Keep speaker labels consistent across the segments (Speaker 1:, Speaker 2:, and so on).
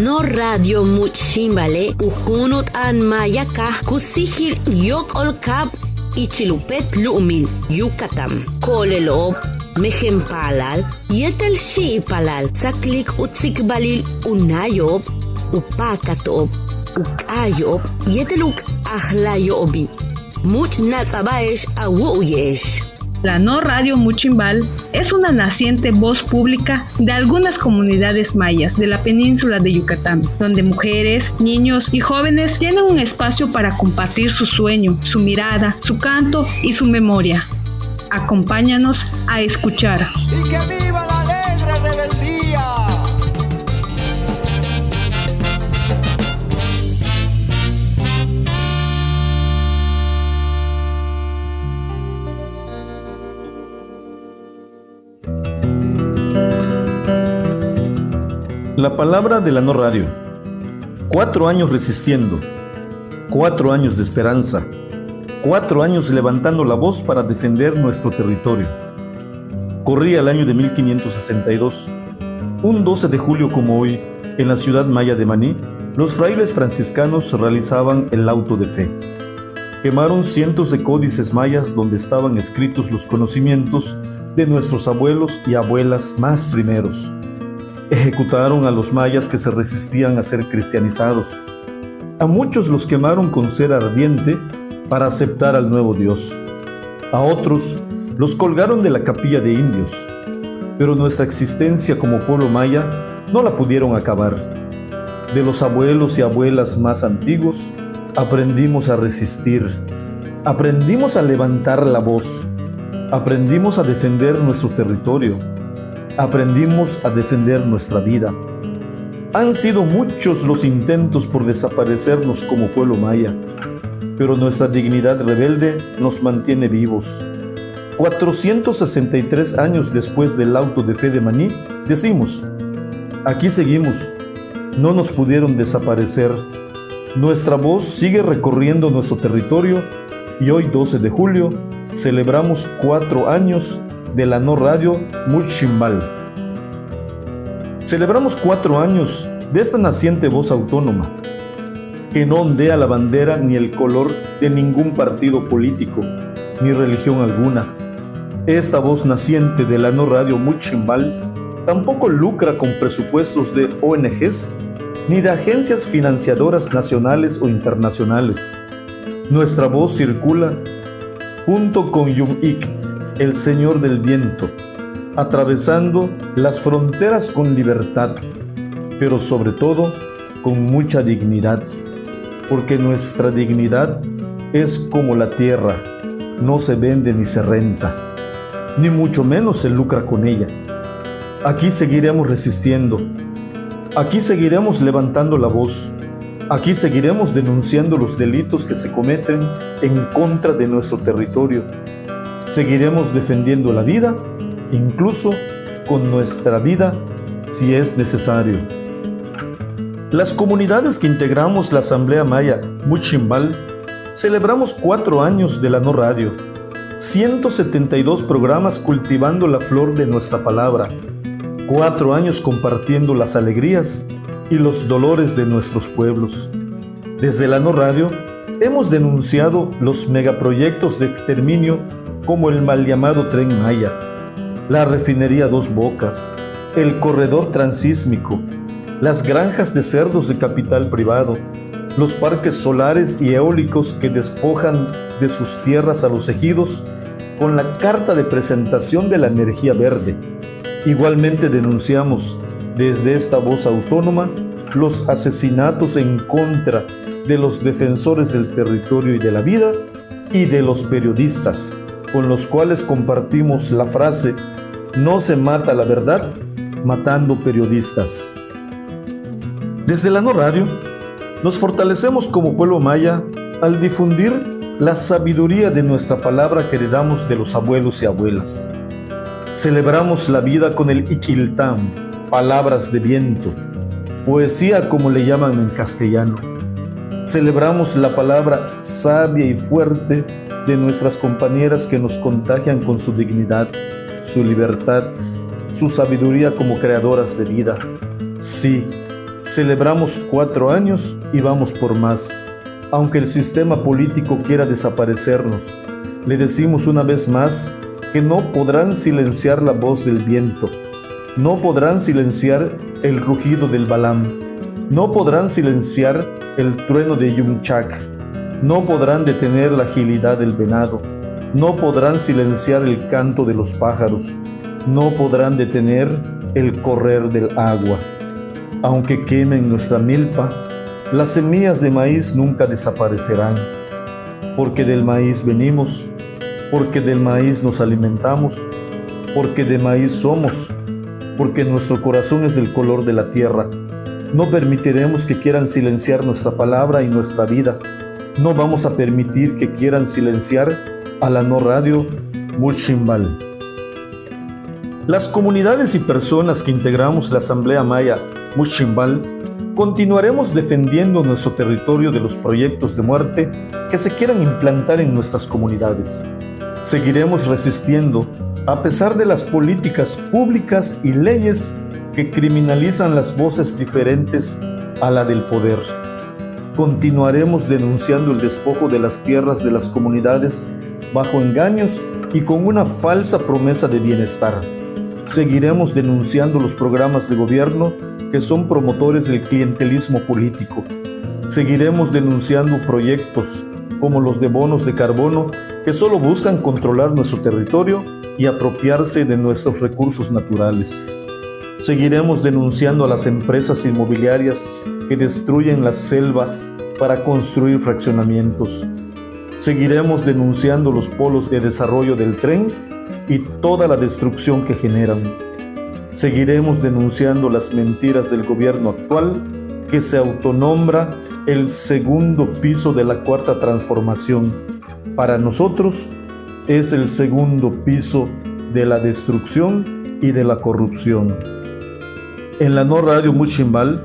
Speaker 1: No radio muchimbale ujunut an mayaka kusihil yok olkab ichilupet lumil Yucatán. Kolelop mejempalal yetel shipalal saklik utsikbalil unayob upakatop ukayob yeteluk ahlayobi much natsabaesh awuyesh.
Speaker 2: La No Radio Muchimbal es una naciente voz pública de algunas comunidades mayas de la península de Yucatán, donde mujeres, niños y jóvenes tienen un espacio para compartir su sueño, su mirada, su canto y su memoria. Acompáñanos a escuchar.
Speaker 3: ¡Y que viva la alegre rebeldía!
Speaker 4: La palabra de la No Radio. 4 años resistiendo, 4 años de esperanza, 4 años levantando la voz para defender nuestro territorio. Corría el año de 1562. Un 12 de julio como hoy, en la ciudad maya de Maní, los frailes franciscanos realizaban el auto de fe. Quemaron cientos de códices mayas donde estaban escritos los conocimientos de nuestros abuelos y abuelas más primeros. Ejecutaron a los mayas que se resistían a ser cristianizados. A muchos los quemaron con cera ardiente para aceptar al nuevo Dios. A otros los colgaron de la capilla de indios. Pero nuestra existencia como pueblo maya no la pudieron acabar. De los abuelos y abuelas más antiguos, aprendimos a resistir. Aprendimos a levantar la voz. Aprendimos a defender nuestro territorio. Aprendimos a defender nuestra vida. Han sido muchos los intentos por desaparecernos como pueblo maya, pero nuestra dignidad rebelde nos mantiene vivos. 463 años después del auto de fe de Maní, decimos, aquí seguimos, no nos pudieron desaparecer. Nuestra voz sigue recorriendo nuestro territorio y hoy 12 de julio celebramos 4 años de la No Radio Muchimbal. Celebramos 4 años de esta naciente voz autónoma, que no ondea la bandera ni el color de ningún partido político, ni religión alguna. Esta voz naciente de la No Radio Muchimbal tampoco lucra con presupuestos de ONGs, ni de agencias financiadoras nacionales o internacionales. Nuestra voz circula junto con Yumik, el Señor del Viento, atravesando las fronteras con libertad, pero sobre todo con mucha dignidad, porque nuestra dignidad es como la tierra, no se vende ni se renta, ni mucho menos se lucra con ella. Aquí seguiremos resistiendo, aquí seguiremos levantando la voz, aquí seguiremos denunciando los delitos que se cometen en contra de nuestro territorio. Seguiremos defendiendo la vida, incluso con nuestra vida, si es necesario. Las comunidades que integramos la Asamblea Maya Muchimbal celebramos 4 años de la No Radio, 172 programas cultivando la flor de nuestra palabra, 4 años compartiendo las alegrías y los dolores de nuestros pueblos. Desde la No Radio hemos denunciado los megaproyectos de exterminio como el mal llamado Tren Maya, la refinería Dos Bocas, el corredor transísmico, las granjas de cerdos de capital privado, los parques solares y eólicos que despojan de sus tierras a los ejidos con la carta de presentación de la energía verde. Igualmente denunciamos desde esta voz autónoma los asesinatos en contra de los defensores del territorio y de la vida y de los periodistas, con los cuales compartimos la frase, no se mata la verdad matando periodistas. Desde la No Radio, nos fortalecemos como pueblo maya al difundir la sabiduría de nuestra palabra que heredamos de los abuelos y abuelas. Celebramos la vida con el Ichiltán, palabras de viento, poesía como le llaman en castellano. Celebramos la palabra sabia y fuerte de nuestras compañeras que nos contagian con su dignidad, su libertad, su sabiduría como creadoras de vida. Sí, Celebramos 4 años y vamos por más. Aunque el sistema político quiera desaparecernos, le decimos una vez más que no podrán silenciar la voz del viento, no podrán silenciar el rugido del Balam, no podrán silenciar el trueno de Yumchak, no podrán detener la agilidad del venado, no podrán silenciar el canto de los pájaros, no podrán detener el correr del agua. Aunque quemen nuestra milpa, las semillas de maíz nunca desaparecerán, porque del maíz venimos, porque del maíz nos alimentamos, porque de maíz somos, porque nuestro corazón es del color de la tierra. No permitiremos que quieran silenciar nuestra palabra y nuestra vida. No vamos a permitir que quieran silenciar a la No Radio Muchimbal. Las comunidades y personas que integramos la Asamblea Maya Muchimbal continuaremos defendiendo nuestro territorio de los proyectos de muerte que se quieran implantar en nuestras comunidades. Seguiremos resistiendo a pesar de las políticas públicas y leyes que criminalizan las voces diferentes a la del poder. Continuaremos denunciando el despojo de las tierras de las comunidades bajo engaños y con una falsa promesa de bienestar. Seguiremos denunciando los programas de gobierno que son promotores del clientelismo político. Seguiremos denunciando proyectos como los de bonos de carbono que solo buscan controlar nuestro territorio y apropiarse de nuestros recursos naturales. Seguiremos denunciando a las empresas inmobiliarias que destruyen la selva para construir fraccionamientos. Seguiremos denunciando los polos de desarrollo del tren y toda la destrucción que generan. Seguiremos denunciando las mentiras del gobierno actual que se autonombra el segundo piso de la cuarta transformación. Para nosotros es el segundo piso de la destrucción y de la corrupción. En la No Radio Muchimbal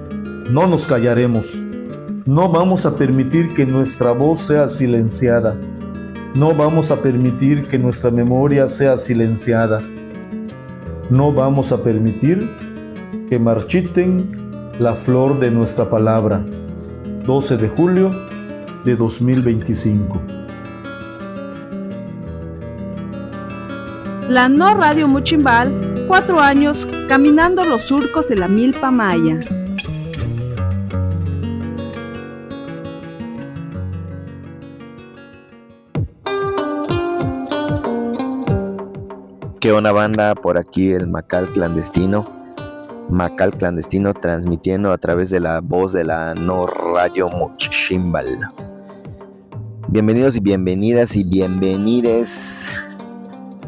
Speaker 4: no nos callaremos. No vamos a permitir que nuestra voz sea silenciada. No vamos a permitir que nuestra memoria sea silenciada. No vamos a permitir que marchiten la flor de nuestra palabra. 12 de julio de 2025.
Speaker 2: La No Radio Muchimbal, 4 años caminando los surcos de la milpa maya.
Speaker 5: ¿Qué onda, banda? Por aquí el Macal Clandestino transmitiendo a través de la voz de la No Radio Muchimbal. Bienvenidos y bienvenidas y bienvenides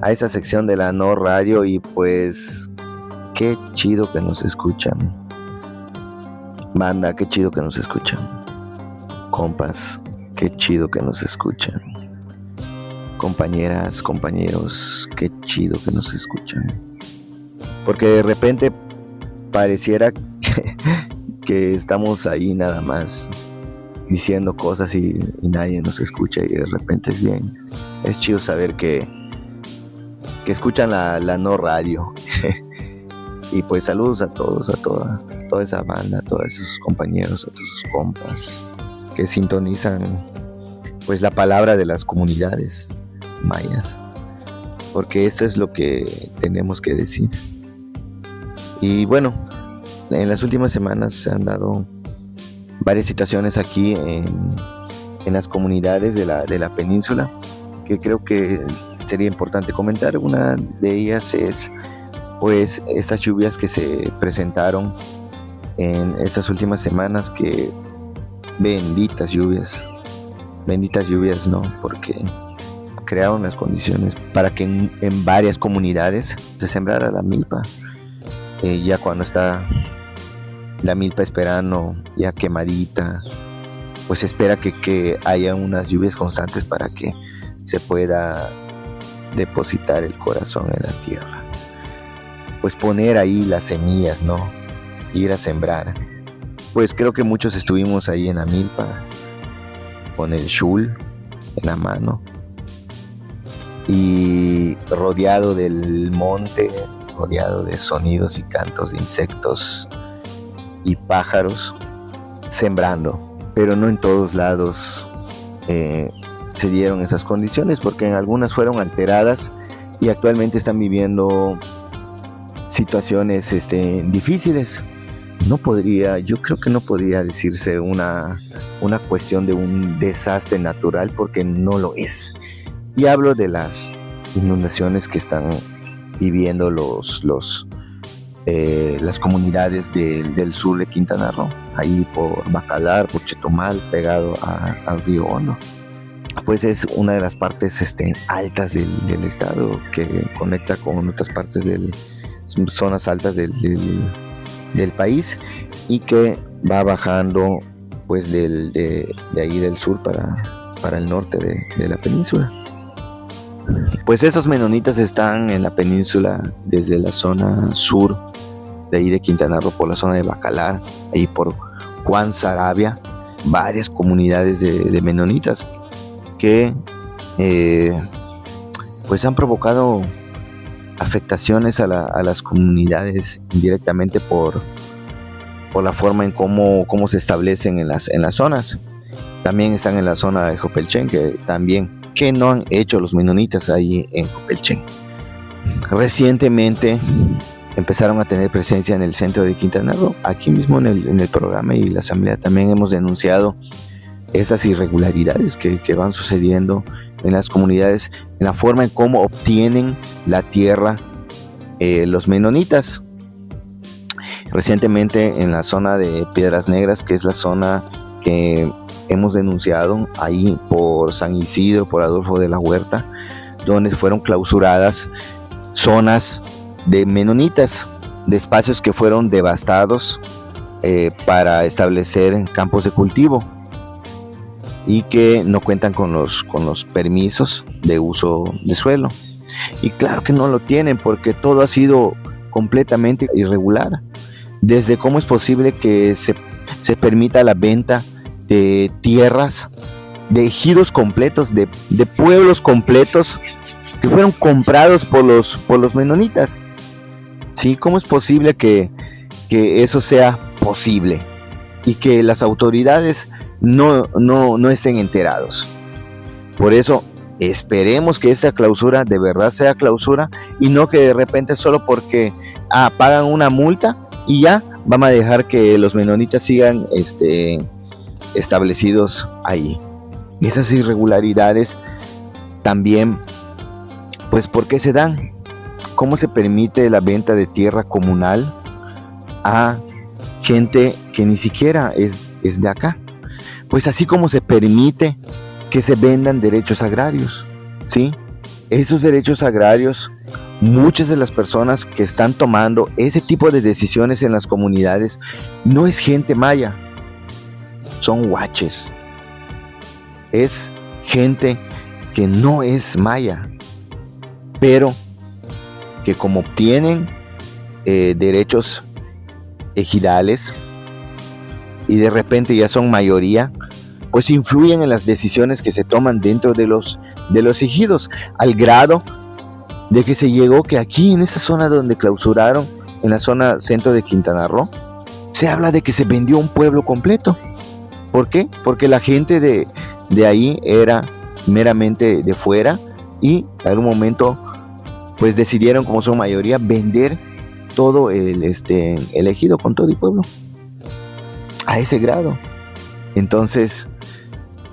Speaker 5: a esta sección de la No Radio, y pues qué chido que nos escuchan. Banda, qué chido que nos escuchan. Compas, qué chido que nos escuchan. Compañeras, compañeros, qué chido que nos escuchan. Porque de repente pareciera que estamos ahí nada más diciendo cosas y nadie nos escucha, y de repente es chido saber que escuchan la No Radio. Y pues saludos a todos, a toda esa banda, a todos esos compañeros, a todos esos compas que sintonizan pues la palabra de las comunidades mayas, porque esto es lo que tenemos que decir. Y bueno, en las últimas semanas se han dado varias situaciones aquí en las comunidades de la península que creo que sería importante comentar. Una de ellas es pues estas lluvias que se presentaron en estas últimas semanas, que benditas lluvias, ¿no? Porque crearon las condiciones para que en varias comunidades se sembrara la milpa. Ya cuando está la milpa esperando, ya quemadita, pues se espera que haya unas lluvias constantes para que se pueda depositar el corazón en la tierra. Pues poner ahí las semillas, ¿no? Ir a sembrar. Pues creo que muchos estuvimos ahí en la milpa con el shul en la mano y rodeado del monte, rodeado de sonidos y cantos de insectos y pájaros sembrando, pero no en todos lados se dieron esas condiciones, porque en algunas fueron alteradas y actualmente están viviendo situaciones difíciles. Yo creo que no podría decirse una cuestión de un desastre natural, porque no lo es. Y hablo de las inundaciones que están viviendo las comunidades del sur de Quintana Roo, ahí por Bacalar, por Chetumal, pegado al río Hondo. Pues es una de las partes altas del estado, que conecta con otras partes zonas altas del país, y que va bajando pues de ahí del sur para el norte de la península. Pues esos menonitas están en la península desde la zona sur de ahí de Quintana Roo, por la zona de Bacalar, ahí por Juan Sarabia, varias comunidades de menonitas que pues han provocado afectaciones a las comunidades indirectamente por la forma en cómo se establecen en las zonas. También están en la zona de Jopelchen, que no han hecho los menonitas ahí en Jopelchen. Recientemente empezaron a tener presencia en el centro de Quintana Roo. Aquí mismo en el programa y la asamblea también hemos denunciado estas irregularidades que van sucediendo en las comunidades, en la forma en cómo obtienen la tierra los menonitas. Recientemente en la zona de Piedras Negras, que es la zona que hemos denunciado, ahí por San Isidro, por Adolfo de la Huerta, donde fueron clausuradas zonas de menonitas, de espacios que fueron devastados para establecer campos de cultivo, y que no cuentan con los permisos de uso de suelo. Y claro que no lo tienen, porque todo ha sido completamente irregular. Desde cómo es posible que se permita la venta de tierras, de ejidos completos, de pueblos completos que fueron comprados por los menonitas. ¿Sí? ¿Cómo es posible que eso sea posible y que las autoridades no estén enterados? Por eso esperemos que esta clausura de verdad sea clausura, y no que de repente solo porque pagan una multa y ya vamos a dejar que los menonitas sigan establecidos ahí. Esas irregularidades también, pues, ¿por qué se dan? ¿Cómo se permite la venta de tierra comunal a gente que ni siquiera es de acá? Pues así como se permite que se vendan derechos agrarios, ¿sí? Esos derechos agrarios, muchas de las personas que están tomando ese tipo de decisiones en las comunidades no es gente maya, son huaches. Es gente que no es maya, pero que como obtienen derechos ejidales y de repente ya son mayoría, pues influyen en las decisiones que se toman dentro de los ejidos, al grado de que se llegó que aquí en esa zona donde clausuraron, en la zona centro de Quintana Roo, se habla de que se vendió un pueblo completo. ¿Por qué? Porque la gente de ahí era meramente de fuera, y en algún momento pues decidieron, como son mayoría, vender todo el ejido con todo el pueblo, a ese grado. Entonces,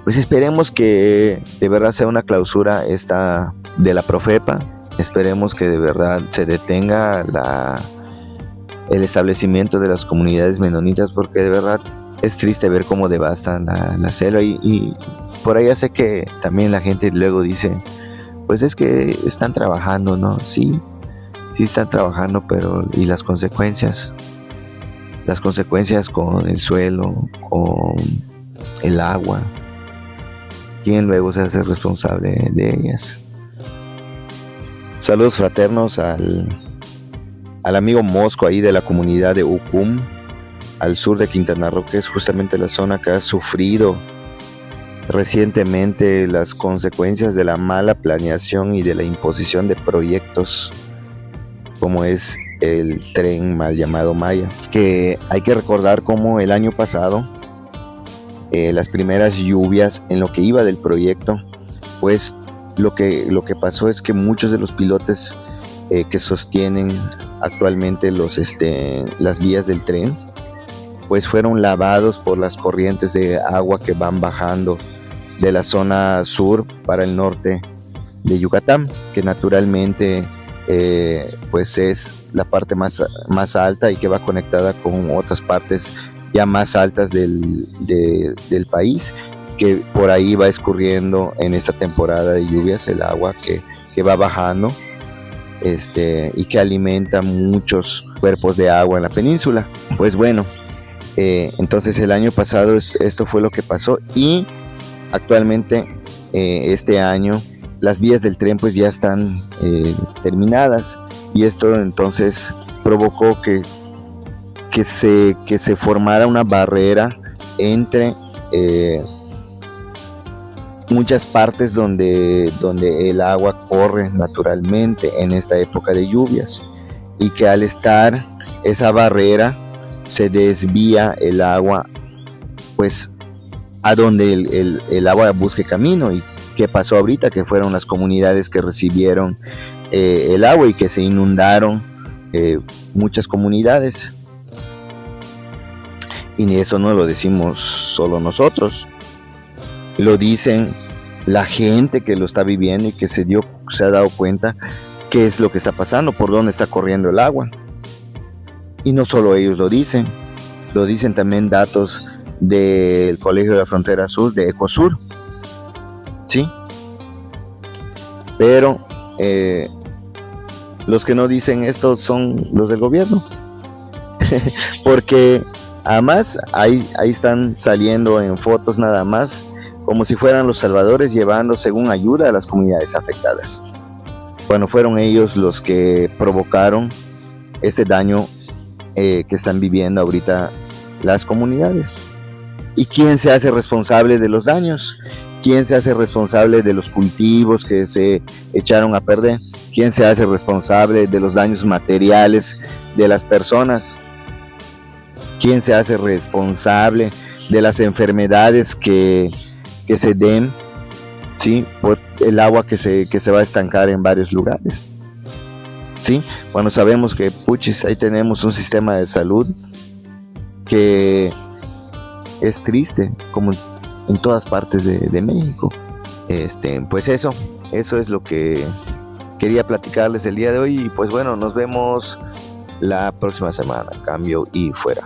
Speaker 5: pues esperemos que de verdad sea una clausura esta de la Profepa. Esperemos que de verdad se detenga el establecimiento de las comunidades menonitas, porque de verdad es triste ver cómo devastan la selva. Y por allá sé que también la gente luego dice, pues es que están trabajando, ¿no? Sí están trabajando, pero ¿y las consecuencias? Las consecuencias con el suelo, con el agua. ¿Quién luego se hace responsable de ellas? Saludos fraternos al amigo Mosco ahí de la comunidad de Ucum, al sur de Quintana Roo, que es justamente la zona que ha sufrido recientemente las consecuencias de la mala planeación y de la imposición de proyectos, como es el tren mal llamado Maya, que hay que recordar cómo el año pasado las primeras lluvias en lo que iba del proyecto, pues lo que pasó es que muchos de los pilotes que sostienen actualmente las vías del tren, pues fueron lavados por las corrientes de agua que van bajando de la zona sur para el norte de Yucatán, que naturalmente pues es la parte más alta y que va conectada con otras partes ya más altas del país, que por ahí va escurriendo en esta temporada de lluvias el agua que va bajando y que alimenta muchos cuerpos de agua en la península. Pues bueno, entonces el año pasado esto fue lo que pasó, y actualmente este año las vías del tren pues ya están terminadas, y esto entonces provocó que se formara una barrera entre muchas partes donde el agua corre naturalmente en esta época de lluvias, y que al estar esa barrera se desvía el agua pues a donde el agua busque camino. ¿Y qué pasó ahorita? Que fueron las comunidades que recibieron el agua y que se inundaron muchas comunidades. Y eso no lo decimos solo nosotros, lo dicen la gente que lo está viviendo y que se ha dado cuenta qué es lo que está pasando, por dónde está corriendo el agua. Y no solo ellos lo dicen también datos del Colegio de la Frontera Sur, de Ecosur, ¿sí? Pero los que no dicen esto son los del gobierno, porque además ahí están saliendo en fotos nada más como si fueran los salvadores llevando según ayuda a las comunidades afectadas. Bueno, fueron ellos los que provocaron este daño que están viviendo ahorita las comunidades. ¿Y quién se hace responsable de los daños? ¿Quién se hace responsable de los cultivos que se echaron a perder? ¿Quién se hace responsable de los daños materiales de las personas? ¿Quién se hace responsable de las enfermedades que se den, ¿sí?, por el agua que se va a estancar en varios lugares? ¿Sí? Cuando sabemos que, puchis, ahí tenemos un sistema de salud que es triste, como en todas partes de México. Pues eso es lo que quería platicarles el día de hoy, y pues bueno, nos vemos la próxima semana. Cambio y fuera.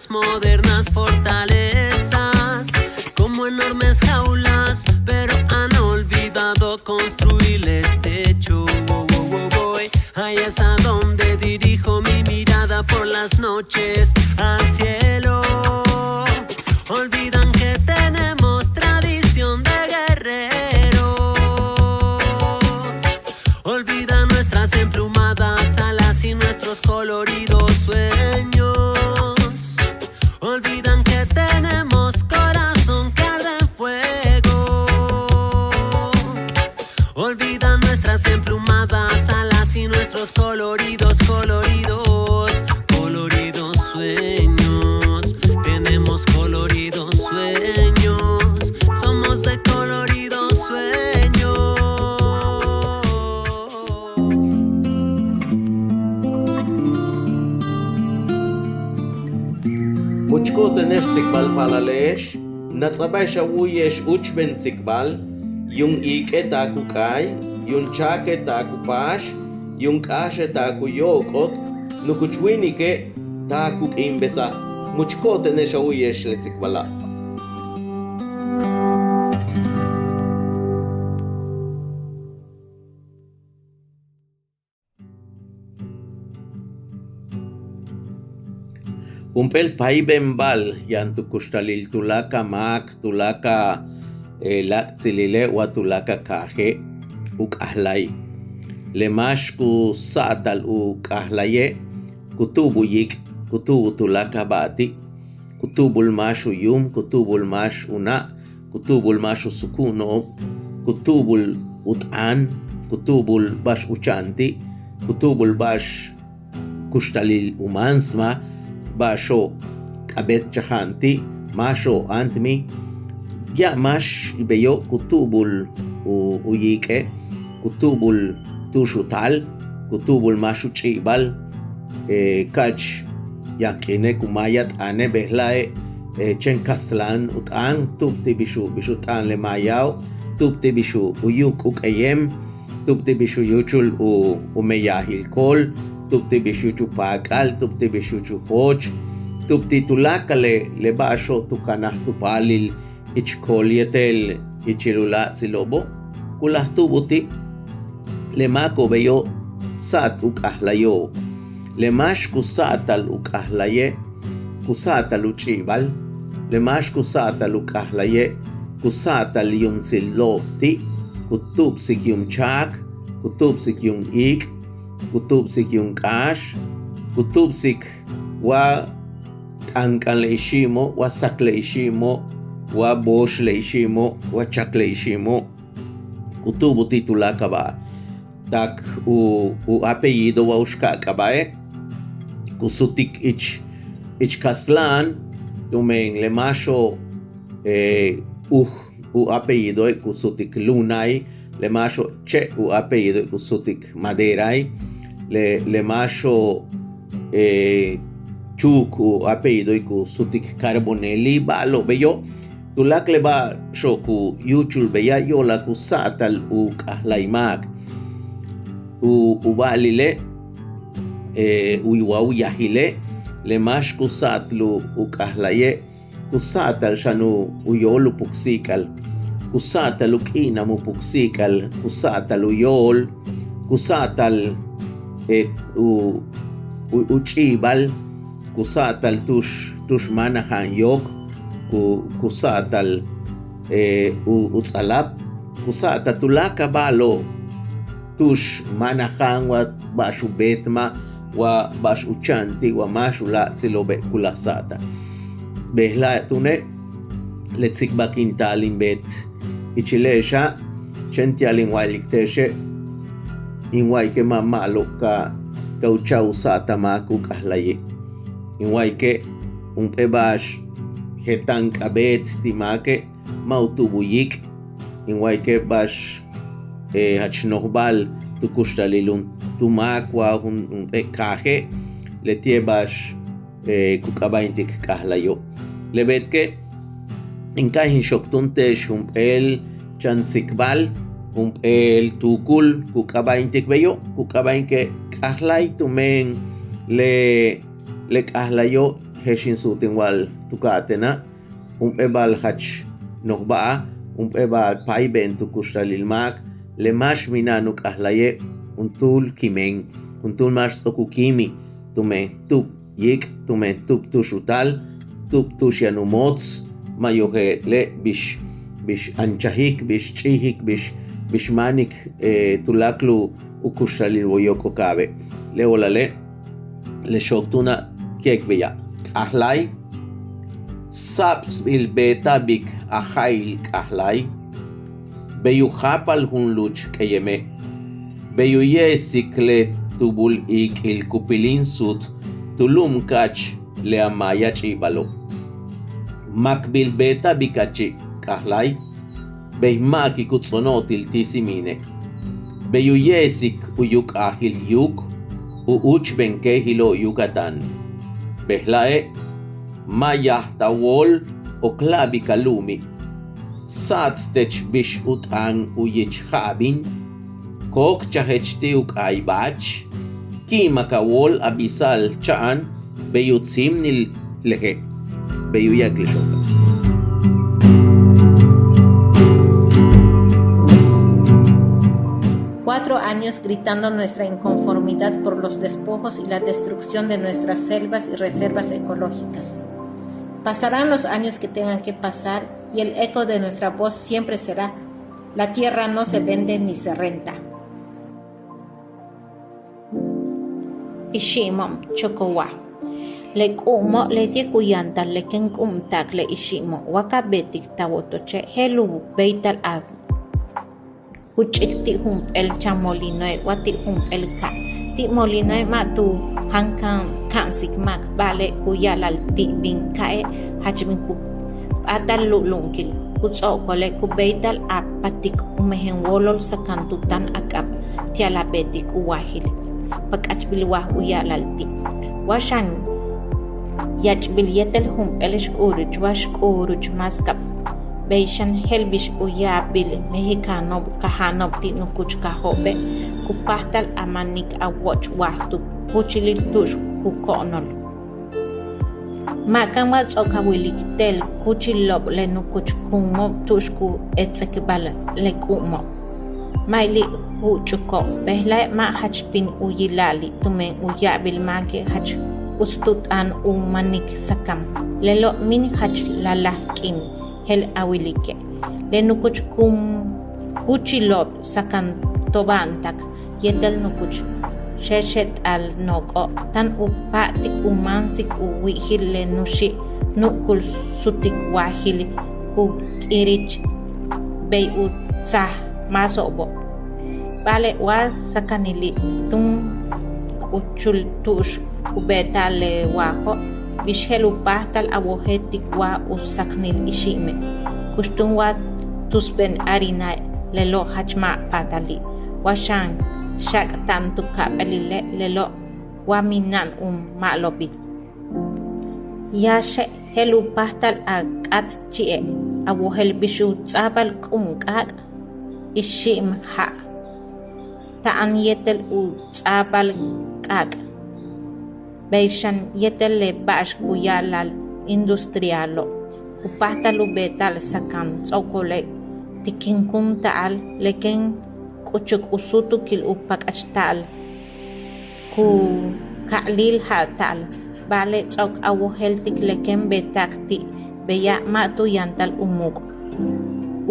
Speaker 6: Modernas fortalezas, como enormes jaulas, pero han olvidado construirles techo. Ahí es a donde dirijo mi mirada por las noches, al cielo. Olvidan que tenemos tradición de guerreros, olvidan nuestras emplumadas alas y nuestros coloridos sueños. Olvidan que tenemos corazón que arde en fuego. Olvidan nuestras emplumadas alas y nuestros coloridos sueños. Tenemos coloridos sueños. Somos de coloridos sueños.
Speaker 7: Muchko tener sikbal palalesh, natsabay shawiyesh uchben sikbal, yung ike taku kai, yung chake taku pash, yung kashe taku yokot, nukuchwinike taku imbesa. Muchko tener shawiyesh le sikbala. Umpel pai bembal yan tu kustalil tulaka mak tulaka lak tsilile wa tulaka kaje uk ahlay. Lemash ku saatal uk ahlaye kutubu yik kutubu tulaka bati kutubul mashu yum kutubul mash una kutubul mashu sukuno kutubul utan kutubul bash uchanti kutubul bash kustalil umansma basho kabet chahanti masho antmi ya mash beyo kutubul uyike kutubul tushutal kutubul mashu chibal kach yakine kumayat ane behlae chen kastlan utan tupti bishu tan le mayaw tupti bishu uyuk ukayem tupti bishu yuchul umeyahil kol tupti bishu chupakal tupti bishu chuhoch tupti tulakale le basho tukanah tupalil ichkolietel ichilula silobo kulah tubuti le mako beyo sat ukahlayo le mash kusatal ukahlaye kusatal uchibal le mash kusatal ukahlaye kusatal yung siloti kutub sik yung chak kutub sik yung ik kutub sik yung kash kutub sik wa kankan le ishimo wa sak le ishimo wa bosh le ishimo wa chak le ishimo kutubu titulaka ba tak u apellido wa ushka kabae kusutik ich kaslan tumen le masho u apellido kusutik lunay le masho che u apellido kusutik maderay le masho chuk u apellido kusutik carbonelli balo beyo tulak le ba shoku yuchul beya yola kusatal u kahlaimak u balile u yahile le mash kusatlu u kahlaye kusatal shanu u yolu puksikal kusatal u kina mu puksikal kusatal u yol kusatal u chibal kusatal tush manahan yok kusatal u tsalap kusata tulaka balo tush manahan wa bashu betma wa bashu chanti wa mashu la tsilobe kulasata behla tune letzik bakintalin bet ichilesha chentialin walikteshe inwai ke mamalo ka uchau sata maku kahlaye inwai ke pebash hetan kabet timake mautubuyik inwai ke bash hachnohbal tukushtalilun tumakwa un kaje le tiebash kukabaintik kahlayo lebetke inkahin shoktunte shumpel chansikbal el tukul kukabaintik beyo kukabainke kahlay tumen le kahlayo heshin sutinwal tukatena ebal hach nohba ebal paiben tukushtalilmak le mash minanu kahlaye untul kimen untul mash sokukimi tume tup yik tume tup tushutal tup tushyanumots mayohe le bish anchahik bish chihik bish manik tulaklu ukushalil woyoko kabe le olale le shoktuna kekbeya ahlay saps bil beta bik ahail kahlay beyu hapal hun luch kayeme beyu yesikle tubul ik il kupilin sut tulum kach le amaya chibalo makbil beta bikachi kahlay behmaki kutsonotil tisimine beyu yesik uyuk ahil yuk uch benke hilo Yucatán behlae mayah tawol oklabi kalumi satstech bish utan uyich habin kok chahechtiuk aibach kimakawol abisal chaan beyutsim nil lehe beyuyak lishota.
Speaker 8: 4 años gritando nuestra inconformidad por los despojos y la destrucción de nuestras selvas y reservas ecológicas. Pasarán los años que tengan que pasar y el eco de nuestra voz siempre será: la tierra no se vende ni se renta.
Speaker 9: Ishimom chokowa. Le kumo le kuyanta le ken kumtak le ishimo wakabetik tawotoche helu beital ag. Huchikti hum el chamolinoe wati hum el ka. Ti molinoe matu hankan kansik mak bale kuyalal ti bin kae hachminku atal lulunkil. Kutso kole kubeital apatik umehen wolol sakantutan akap tialabetik uwahil. Pagkachbilwah uyalalti. Washan yachbilyetel hum elish uruch wash uruch maskap. Beishan helbish uyabil mexicano kahanob tinukuch kahobe kupahtal amanik awoch wahtu kuchilil tush kukonol. Makan wats okawiliktel kuchilob lenukuch kumo tushku etsekibal lekumo. Maili huchuko behlai ma hachpin uyilali tumen uyabil make hach ustut an umanik sakam lelo min hach lalahkin hel awilike lenukuch kuchilob sakan tobantak yetel nukuch sheshet al noko tan upatik umansik uwihil lenushi nukul sutik wahil irich bay utsah masobo bale wa sakanili tung uchul tush ubetale waho bishelu pahtal awohetik wa usaknil ishime kustung wa tusben arina lelo hachma patali washan shak tantu kapelile lelo wa minan malobi yashe helu pahtal akat chie awohel bishu tsabal kumkak ishim ha taan yetel tsabal kak Beishan yetel le bash uyalal industrialo upahtalu betal sakan tsokole tikinkum taal leken kuchuk usutu kil upak achtal ku kalil hatal bale tsok awohel tik leken betakti beya matu yantal umuk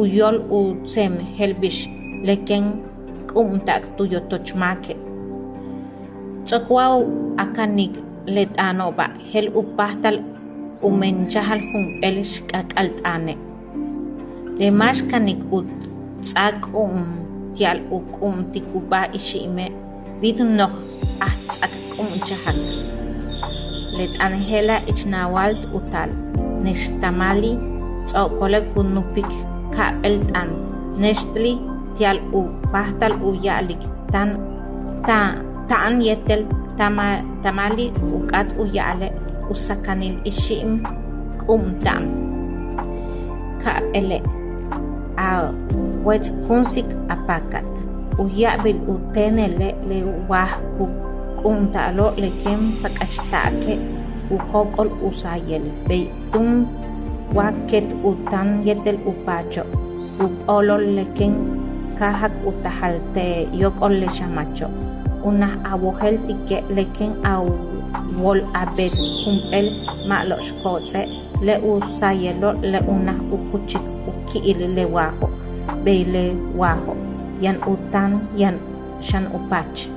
Speaker 9: uyol utsem helbish leken kumtak tuyo tochmake tsokwaw akanik let ano ba hel upahtal umenchahal hum elish kakaltane demash kanik ut tsak tial tikuba ishime vidunok tsak chahak let anhela ichnawalt utal neshtamali tsokole kunupik ka eltan neshtli tial upahtal uyalik taan yetel tamali ukat uyale usakanil ishim kumtam ka ele a wets kunsik apakat uyabil utenele le wahku kumtalo lekem pakastake uhokol usayel beitum waket utan yetel upacho upolol leken kahak utahalte yokol le shamacho una awohel tike leken aw wol abet el malosh kotse le usayelo le una ukuchik ukiil le waho beile waho yan utan yan shan upach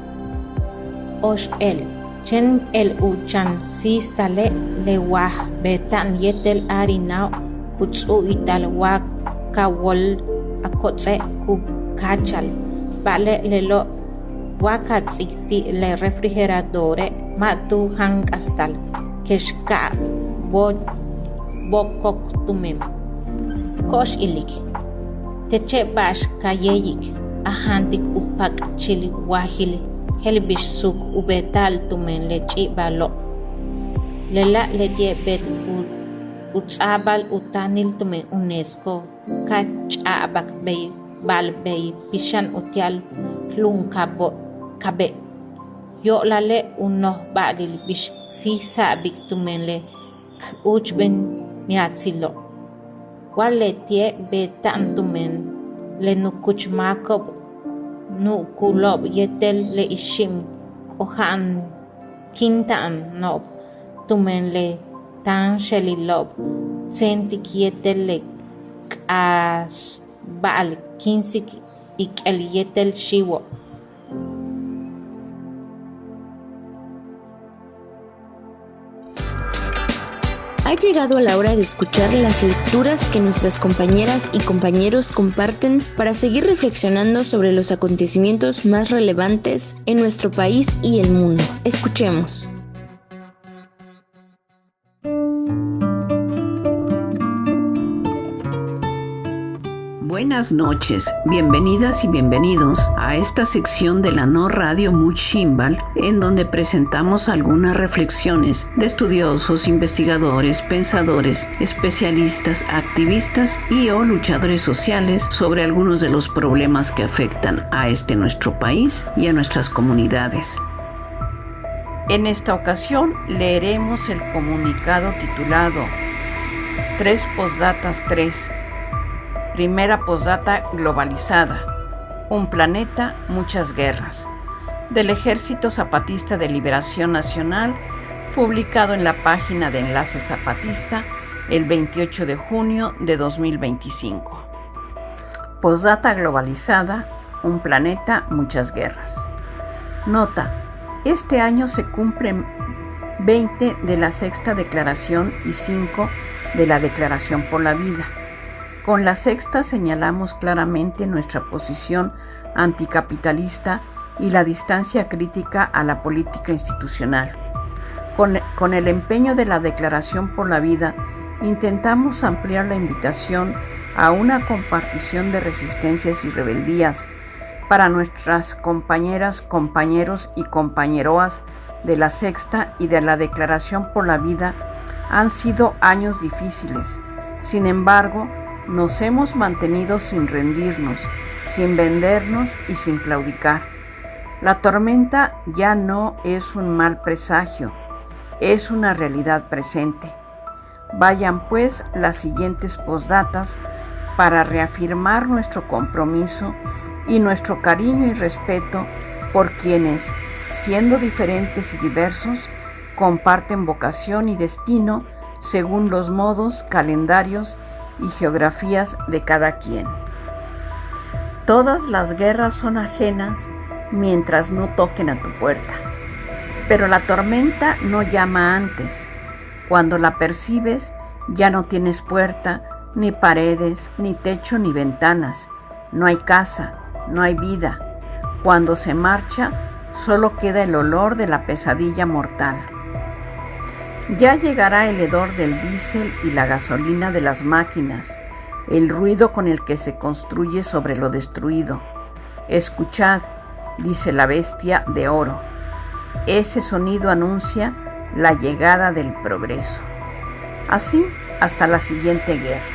Speaker 9: osh el chen el uchan sistale le wah betan yetel arinao kutsu ital wa kawol akotse ku kachal bale lelo wakatsikti le refrigeradore matu hankastal keshka bokok tumem kosh ilik teche bash kayeyik ahantik upak chili wahili helbish suk ubetal tumen lechi balo lela ledie bet utsabal utanil tumen UNESCO kachabak bay balbay pishan utial lungkabo kabe yo lale uno badil bish si sabik tumenle uchben miatsilo wale tie betam tumen le nukuch makob nu kulob yetel le ishim ohan kintan nob tumen le tan shelilob sentik yetel le as baal kinsik ikel yetel shiwo.
Speaker 1: Ha llegado la hora de escuchar las lecturas que nuestras compañeras y compañeros comparten para seguir reflexionando sobre los acontecimientos más relevantes en nuestro país y el mundo. Escuchemos.
Speaker 10: Buenas noches, bienvenidas y bienvenidos a esta sección de la No Radio Muchimbal, en donde presentamos algunas reflexiones de estudiosos, investigadores, pensadores, especialistas, activistas y o luchadores sociales sobre algunos de los problemas que afectan a nuestro país y a nuestras comunidades. En esta ocasión leeremos el comunicado titulado 3 Postdatas 3. Primera postdata globalizada, un planeta, muchas guerras, del Ejército Zapatista de Liberación Nacional, publicado en la página de Enlace Zapatista el 28 de junio de 2025. Postdata globalizada, un planeta, muchas guerras. Nota: este año se cumplen 20 de la Sexta Declaración y 5 de la Declaración por la Vida. Con la sexta señalamos claramente nuestra posición anticapitalista y la distancia crítica a la política institucional. Con el empeño de la Declaración por la Vida, intentamos ampliar la invitación a una compartición de resistencias y rebeldías para nuestras compañeras, compañeros y compañeroas de la sexta y de la Declaración por la Vida. Han sido años difíciles. Sin embargo, nos hemos mantenido sin rendirnos, sin vendernos y sin claudicar. La tormenta ya no es un mal presagio, es una realidad presente. Vayan pues las siguientes postdatas para reafirmar nuestro compromiso y nuestro cariño y respeto por quienes, siendo diferentes y diversos, comparten vocación y destino según los modos, calendarios y geografías de cada quien. Todas las guerras son ajenas mientras no toquen a tu puerta, pero la tormenta no llama antes. Cuando la percibes, ya no tienes puerta, ni paredes, ni techo, ni ventanas. No hay casa, no hay vida. Cuando se marcha, solo queda el olor de la pesadilla mortal. Ya llegará el hedor del diésel y la gasolina de las máquinas, el ruido con el que se construye sobre lo destruido. Escuchad, dice la bestia de oro. Ese sonido anuncia la llegada del progreso. Así hasta la siguiente guerra.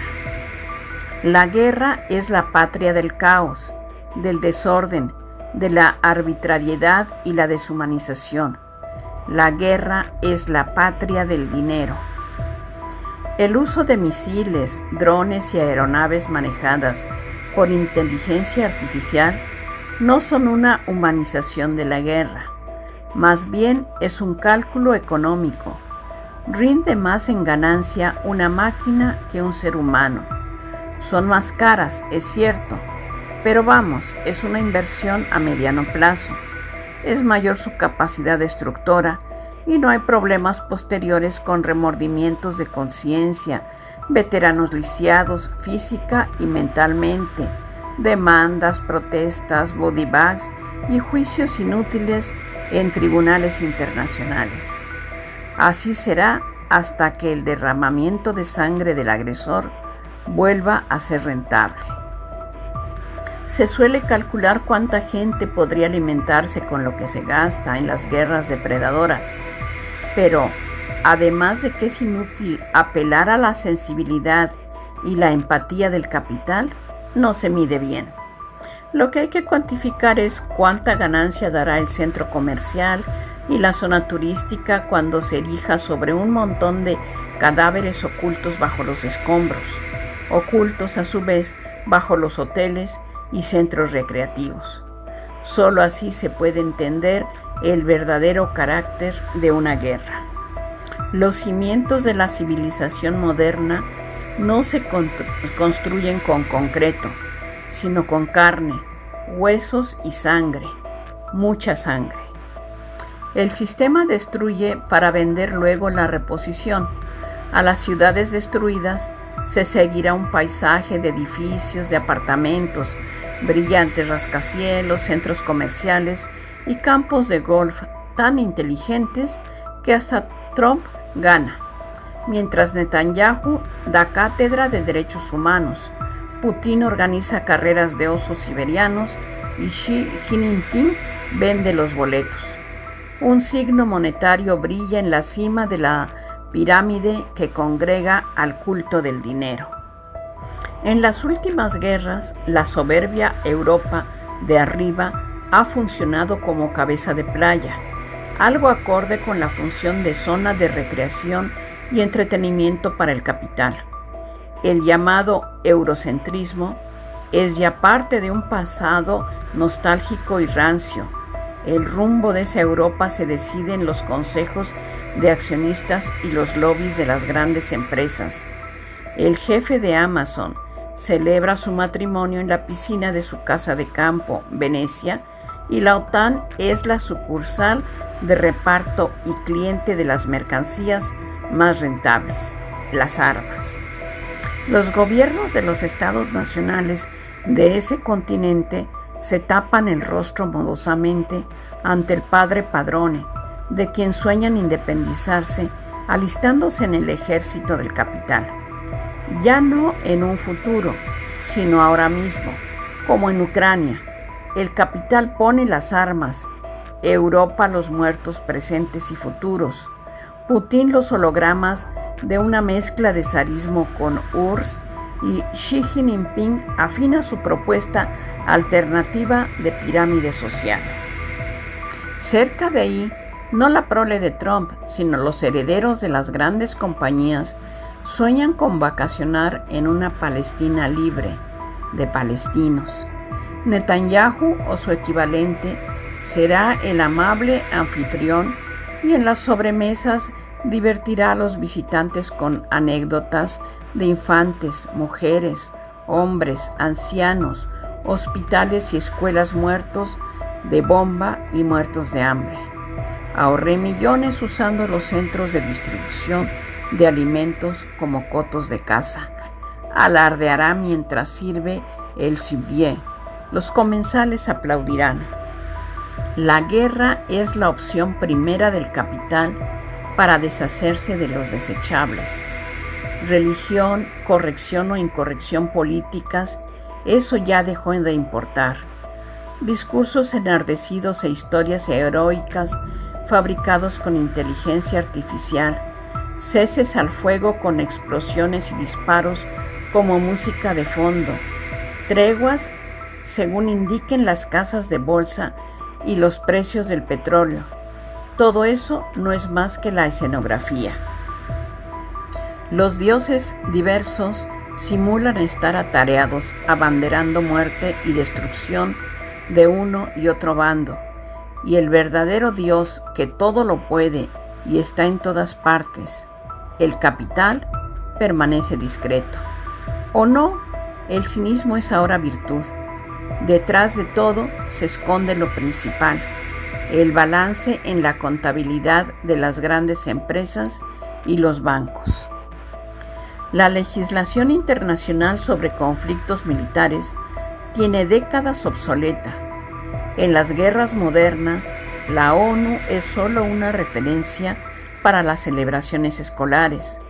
Speaker 10: La guerra es la patria del caos, del desorden, de la arbitrariedad y la deshumanización. La guerra es la patria del dinero. El uso de misiles, drones y aeronaves manejadas por inteligencia artificial no son una humanización de la guerra, más bien es un cálculo económico. Rinde más en ganancia una máquina que un ser humano. Son más caras, es cierto, pero vamos, es una inversión a mediano plazo. Es mayor su capacidad destructora y no hay problemas posteriores con remordimientos de conciencia, veteranos lisiados física y mentalmente, demandas, protestas, body bags y juicios inútiles en tribunales internacionales. Así será hasta que el derramamiento de sangre del agresor vuelva a ser rentable. Se suele calcular cuánta gente podría alimentarse con lo que se gasta en las guerras depredadoras, pero además de que es inútil apelar a la sensibilidad y la empatía del capital, no se mide bien. Lo que hay que cuantificar es cuánta ganancia dará el centro comercial y la zona turística cuando se erija sobre un montón de cadáveres ocultos bajo los escombros, ocultos a su vez bajo los hoteles y centros recreativos. Solo así se puede entender el verdadero carácter de una guerra. Los cimientos de la civilización moderna no se construyen con concreto, sino con carne, huesos y sangre, mucha sangre. El sistema destruye para vender luego la reposición. A las ciudades destruidas se seguirá un paisaje de edificios, de apartamentos, brillantes rascacielos, centros comerciales y campos de golf tan inteligentes que hasta Trump gana, mientras Netanyahu da cátedra de derechos humanos, Putin organiza carreras de osos siberianos y Xi Jinping vende los boletos. Un signo monetario brilla en la cima de la pirámide que congrega al culto del dinero. En las últimas guerras, la soberbia Europa de arriba ha funcionado como cabeza de playa, algo acorde con la función de zona de recreación y entretenimiento para el capital. El llamado eurocentrismo es ya parte de un pasado nostálgico y rancio. El rumbo de esa Europa se decide en los consejos de accionistas y los lobbies de las grandes empresas. El jefe de Amazon celebra su matrimonio en la piscina de su casa de campo, Venecia, y la OTAN es la sucursal de reparto y cliente de las mercancías más rentables, las armas. Los gobiernos de los estados nacionales de ese continente se tapan el rostro modosamente ante el padre Padrone, de quien sueñan independizarse, alistándose en el ejército del capital. Ya no en un futuro, sino ahora mismo, como en Ucrania. El capital pone las armas, Europa los muertos presentes y futuros, Putin los hologramas de una mezcla de zarismo con URSS y Xi Jinping afina su propuesta alternativa de pirámide social. Cerca de ahí, no la prole de Trump, sino los herederos de las grandes compañías sueñan con vacacionar en una Palestina libre de palestinos. Netanyahu o su equivalente será el amable anfitrión y en las sobremesas divertirá a los visitantes con anécdotas de infantes, mujeres, hombres, ancianos, hospitales y escuelas muertos de bomba y muertos de hambre. Ahorré millones usando los centros de distribución de alimentos como cotos de caza. Alardeará mientras sirve el Sivier. Los comensales aplaudirán. La guerra es la opción primera del capital para deshacerse de los desechables. Religión, corrección o incorrección políticas, eso ya dejó de importar. Discursos enardecidos e historias heroicas fabricados con inteligencia artificial, ceses al fuego con explosiones y disparos como música de fondo, treguas según indiquen las casas de bolsa y los precios del petróleo. Todo eso no es más que la escenografía. Los dioses diversos simulan estar atareados abanderando muerte y destrucción de uno y otro bando, y el verdadero Dios que todo lo puede y está en todas partes, el capital, permanece discreto. ¿O no? El cinismo es ahora virtud. Detrás de todo se esconde lo principal, el balance en la contabilidad de las grandes empresas y los bancos. La legislación internacional sobre conflictos militares tiene décadas obsoleta. En las guerras modernas, la ONU es solo una referencia para las celebraciones escolares.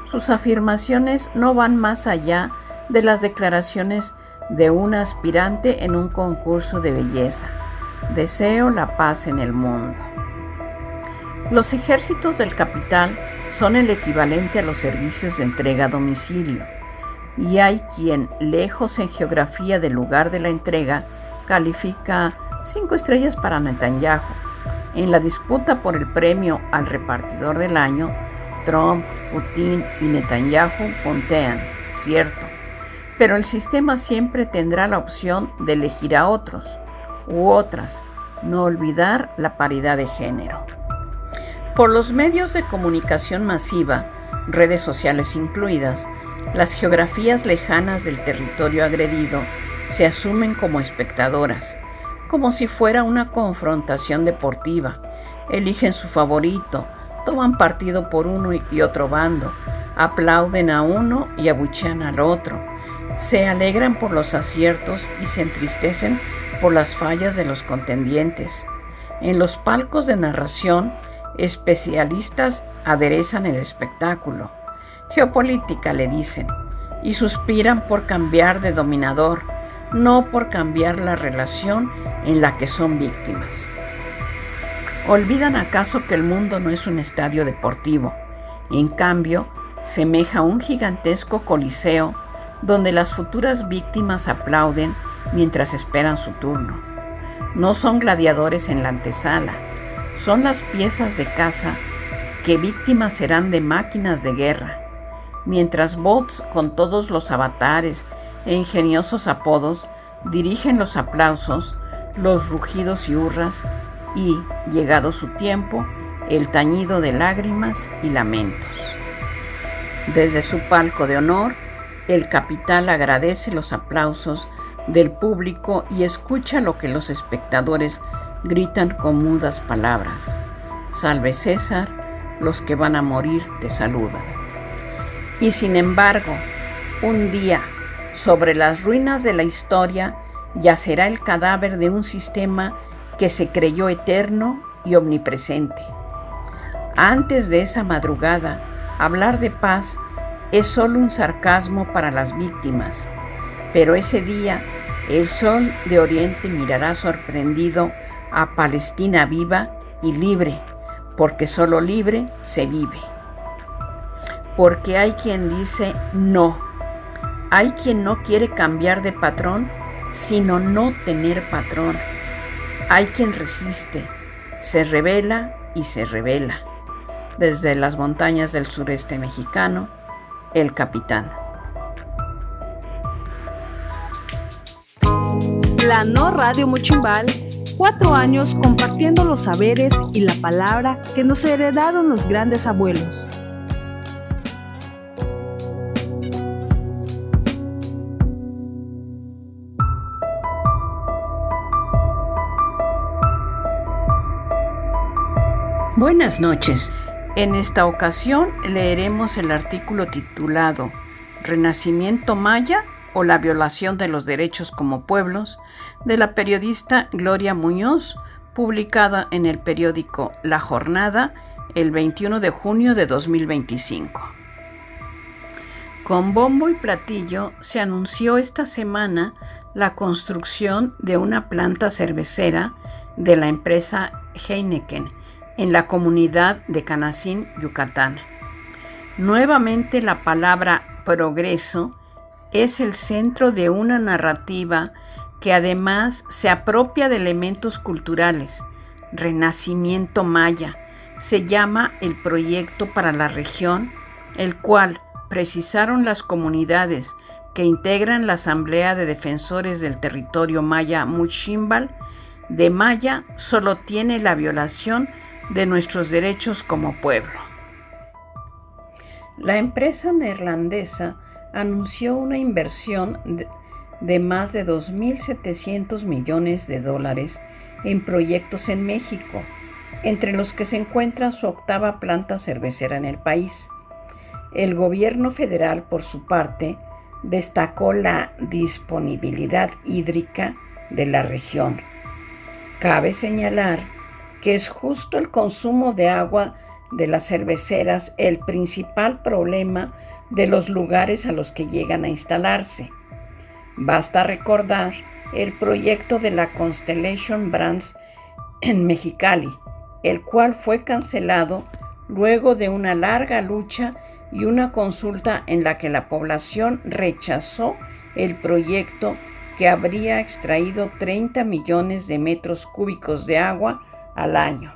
Speaker 10: Sus afirmaciones no van más allá de las declaraciones de una aspirante en un concurso de belleza. Deseo la paz en el mundo. Los ejércitos del capital son el equivalente a los servicios de entrega a domicilio, y hay quien, lejos en geografía del lugar de la entrega, califica 5 estrellas para Netanyahu. En la disputa por el premio al repartidor del año, Trump, Putin y Netanyahu puntean, cierto, pero el sistema siempre tendrá la opción de elegir a otros. u otras. No olvidar la paridad de género. Por los medios de comunicación masiva, redes sociales incluidas, las geografías lejanas del territorio agredido se asumen como espectadoras, como si fuera una confrontación deportiva. Eligen su favorito, toman partido por uno y otro bando, aplauden a uno y abuchean al otro, se alegran por los aciertos y se entristecen por las fallas de los contendientes. En los palcos de narración, especialistas aderezan el espectáculo. Geopolítica le dicen, y suspiran por cambiar de dominador, no por cambiar la relación en la que son víctimas. ¿Olvidan acaso que el mundo no es un estadio deportivo? En cambio, semeja un gigantesco coliseo donde las futuras víctimas aplauden mientras esperan su turno. No son gladiadores en la antesala, son las piezas de caza que víctimas serán de máquinas de guerra, mientras bots con todos los avatares e ingeniosos apodos dirigen los aplausos, los rugidos y hurras y, llegado su tiempo, el tañido de lágrimas y lamentos. Desde su palco de honor, el capitán agradece los aplausos del público y escucha lo que los espectadores gritan con mudas palabras. Salve César, los que van a morir te saludan. Y sin embargo, un día, sobre las ruinas de la historia, yacerá el cadáver de un sistema que se creyó eterno y omnipresente. Antes de esa madrugada, hablar de paz es solo un sarcasmo para las víctimas, pero ese día el sol de Oriente mirará sorprendido a Palestina viva y libre, porque solo libre se vive. Porque hay quien dice no, hay quien no quiere cambiar de patrón, sino no tener patrón. Hay quien resiste, se rebela y se revela. Desde las montañas del sureste mexicano, el capitán.
Speaker 2: La No Radio Muchimbal, 4 años compartiendo los saberes y la palabra que nos heredaron los grandes abuelos.
Speaker 10: Buenas noches. En esta ocasión leeremos el artículo titulado ¿Renacimiento Maya o la violación de los derechos como pueblos? De la periodista Gloria Muñoz, publicada en el periódico La Jornada el 21 de junio de 2025. Con bombo y platillo se anunció esta semana la construcción de una planta cervecera de la empresa Heineken en la comunidad de Canacín, Yucatán. Nuevamente la palabra progreso es el centro de una narrativa que además se apropia de elementos culturales. Renacimiento Maya se llama el proyecto para la región, el cual precisaron las comunidades que integran la Asamblea de Defensores del Territorio Maya Muchimbal. De Maya solo tiene la violación de nuestros derechos como pueblo. La empresa neerlandesa anunció una inversión de más de 2.700 millones de dólares en proyectos en México, entre los que se encuentra su octava planta cervecera en el país. El gobierno federal, por su parte, destacó la disponibilidad hídrica de la región. Cabe señalar que es justo el consumo de agua de las cerveceras el principal problema de los lugares a los que llegan a instalarse. Basta recordar el proyecto de la Constellation Brands en Mexicali, el cual fue cancelado luego de una larga lucha y una consulta en la que la población rechazó el proyecto, que habría extraído 30 millones de metros cúbicos de agua al año.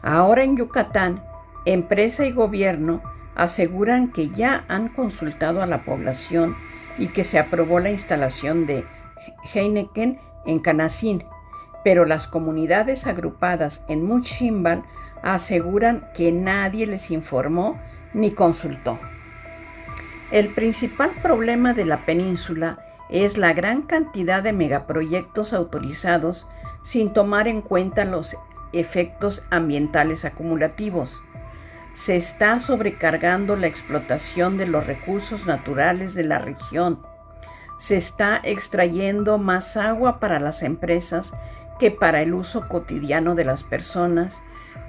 Speaker 10: Ahora en Yucatán, empresa y gobierno aseguran que ya han consultado a la población y que se aprobó la instalación de Heineken en Canacín, pero las comunidades agrupadas en Muchimbal aseguran que nadie les informó ni consultó. El principal problema de la península es la gran cantidad de megaproyectos autorizados sin tomar en cuenta los efectos ambientales acumulativos. Se está sobrecargando la explotación de los recursos naturales de la región. Se está extrayendo más agua para las empresas que para el uso cotidiano de las personas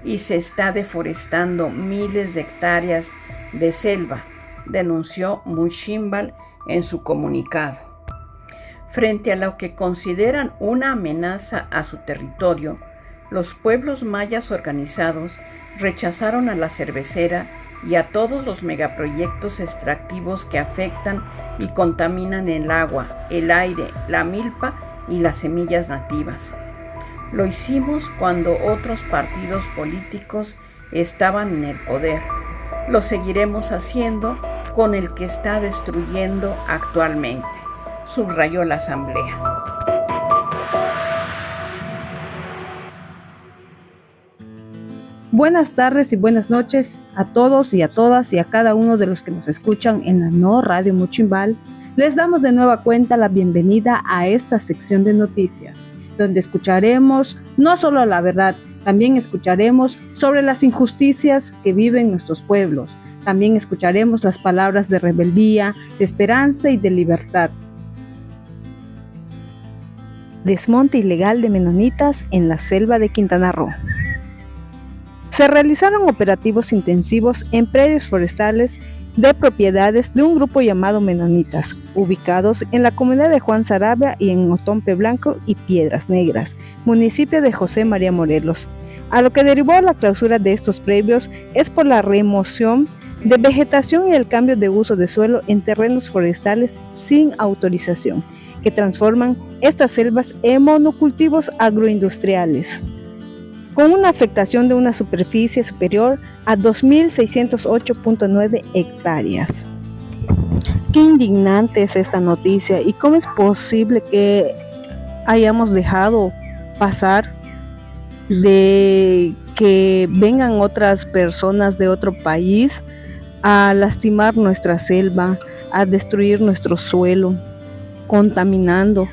Speaker 10: y se está deforestando miles de hectáreas de selva, denunció Muchimbal en su comunicado. Frente a lo que consideran una amenaza a su territorio, los pueblos mayas organizados rechazaron a la cervecera y a todos los megaproyectos extractivos que afectan y contaminan el agua, el aire, la milpa y las semillas nativas. Lo hicimos cuando otros partidos políticos estaban en el poder. Lo seguiremos haciendo con el que está destruyendo actualmente, subrayó la asamblea.
Speaker 2: Buenas tardes y buenas noches a todos y a todas y a cada uno de los que nos escuchan en la No Radio Muchimbal. Les damos de nueva cuenta la bienvenida a esta sección de noticias, donde escucharemos no solo la verdad, también escucharemos sobre las injusticias que viven nuestros pueblos. También escucharemos las palabras de rebeldía, de esperanza y de libertad. Desmonte ilegal de menonitas en la selva de Quintana Roo. Se realizaron operativos intensivos en predios forestales de propiedades de un grupo llamado Menonitas, ubicados en la comunidad de Juan Sarabia y en Otompe Blanco y Piedras Negras, municipio de José María Morelos. A lo que derivó la clausura de estos predios es por la remoción de vegetación y el cambio de uso de suelo en terrenos forestales sin autorización, que transforman estas selvas en monocultivos agroindustriales, con una afectación de una superficie superior a 2.608.9 hectáreas. Qué indignante es esta noticia y cómo es posible que hayamos dejado pasar de que vengan otras personas de otro país a lastimar nuestra selva, a destruir nuestro suelo, contaminando.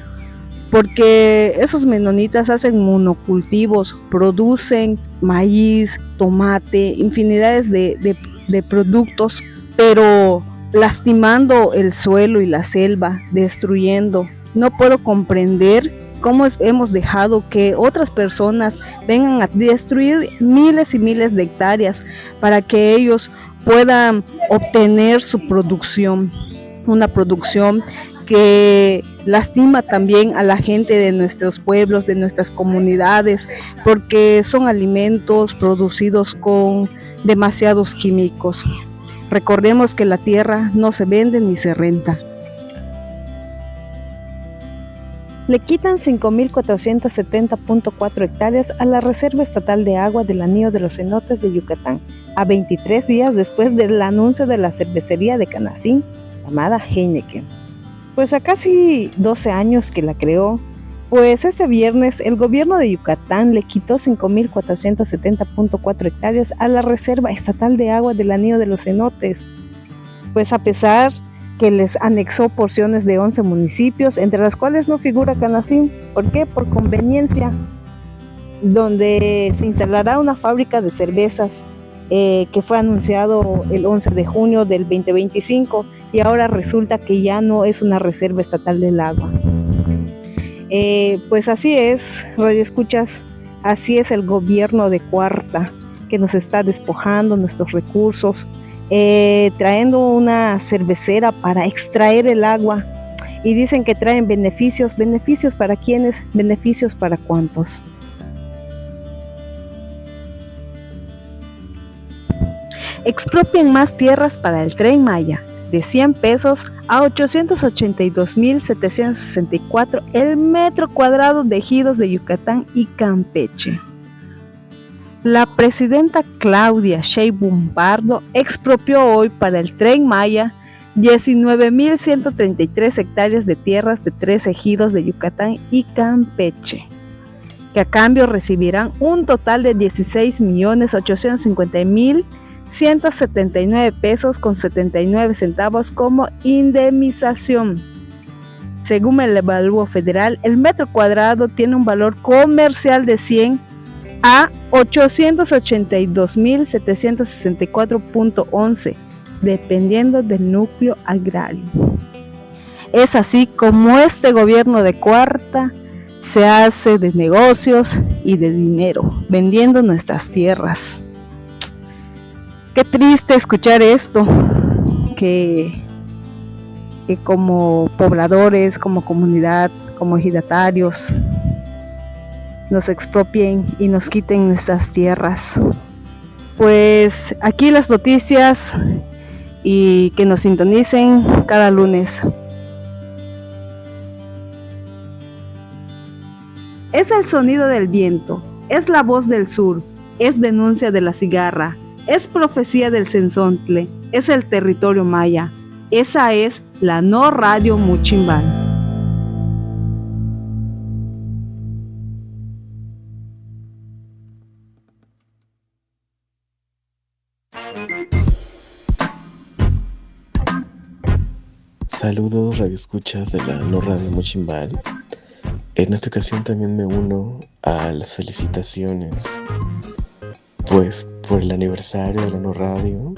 Speaker 2: Porque esos menonitas hacen monocultivos, producen maíz, tomate, infinidades de productos, pero lastimando el suelo y la selva, destruyendo. No puedo comprender cómo hemos dejado que otras personas vengan a destruir miles y miles de hectáreas para que ellos puedan obtener su producción, una producción que lastima también a la gente de nuestros pueblos, de nuestras comunidades, porque son alimentos producidos con demasiados químicos. Recordemos que la tierra no se vende ni se renta. Le quitan 5.470.4 hectáreas a la Reserva Estatal de Agua del Anillo de los Cenotes de Yucatán, a 23 días después del anuncio de la cervecería de Canacín, llamada Heineken. Pues a casi 12 años que la creó, pues este viernes el gobierno de Yucatán le quitó 5.470.4 hectáreas a la Reserva Estatal de Agua del Anillo de los Cenotes, pues a pesar que les anexó porciones de 11 municipios, entre las cuales no figura Canacín. ¿Por qué? Por conveniencia, donde se instalará una fábrica de cervezas que fue anunciado el 11 de junio del 2025 y ahora resulta que ya no es una reserva estatal del agua. Pues así es, radioescuchas, así es el gobierno de Cuarta, que nos está despojando nuestros recursos, trayendo una cervecera para extraer el agua y dicen que traen beneficios. ¿Beneficios para quiénes? ¿Beneficios para cuántos? Expropian más tierras para el Tren Maya, de 100 pesos a 882.764 el metro cuadrado de ejidos de Yucatán y Campeche. La presidenta Claudia Sheinbaum Pardo expropió hoy para el Tren Maya 19.133 hectáreas de tierras de 3 ejidos de Yucatán y Campeche. que a cambio recibirán un total de 16.850.179 pesos con 79 centavos como indemnización. Según el evalúo federal, el metro cuadrado tiene un valor comercial de 100 a 882.764.11, dependiendo del núcleo agrario. Es así como este gobierno de cuarta se hace de negocios y de dinero, vendiendo nuestras tierras. Qué triste escuchar esto, que como pobladores, como comunidad, como ejidatarios, nos expropien y nos quiten nuestras tierras. Pues aquí las noticias y que nos sintonicen cada lunes. Es el sonido del viento, es la voz del sur, es denuncia de la cigarra, es profecía del cenzontle, es el territorio maya. Esa es la No Radio Muchimbal.
Speaker 11: Saludos radioescuchas de la No Radio Muchimbal. En esta ocasión también me uno a las felicitaciones pues por el aniversario de la No Radio,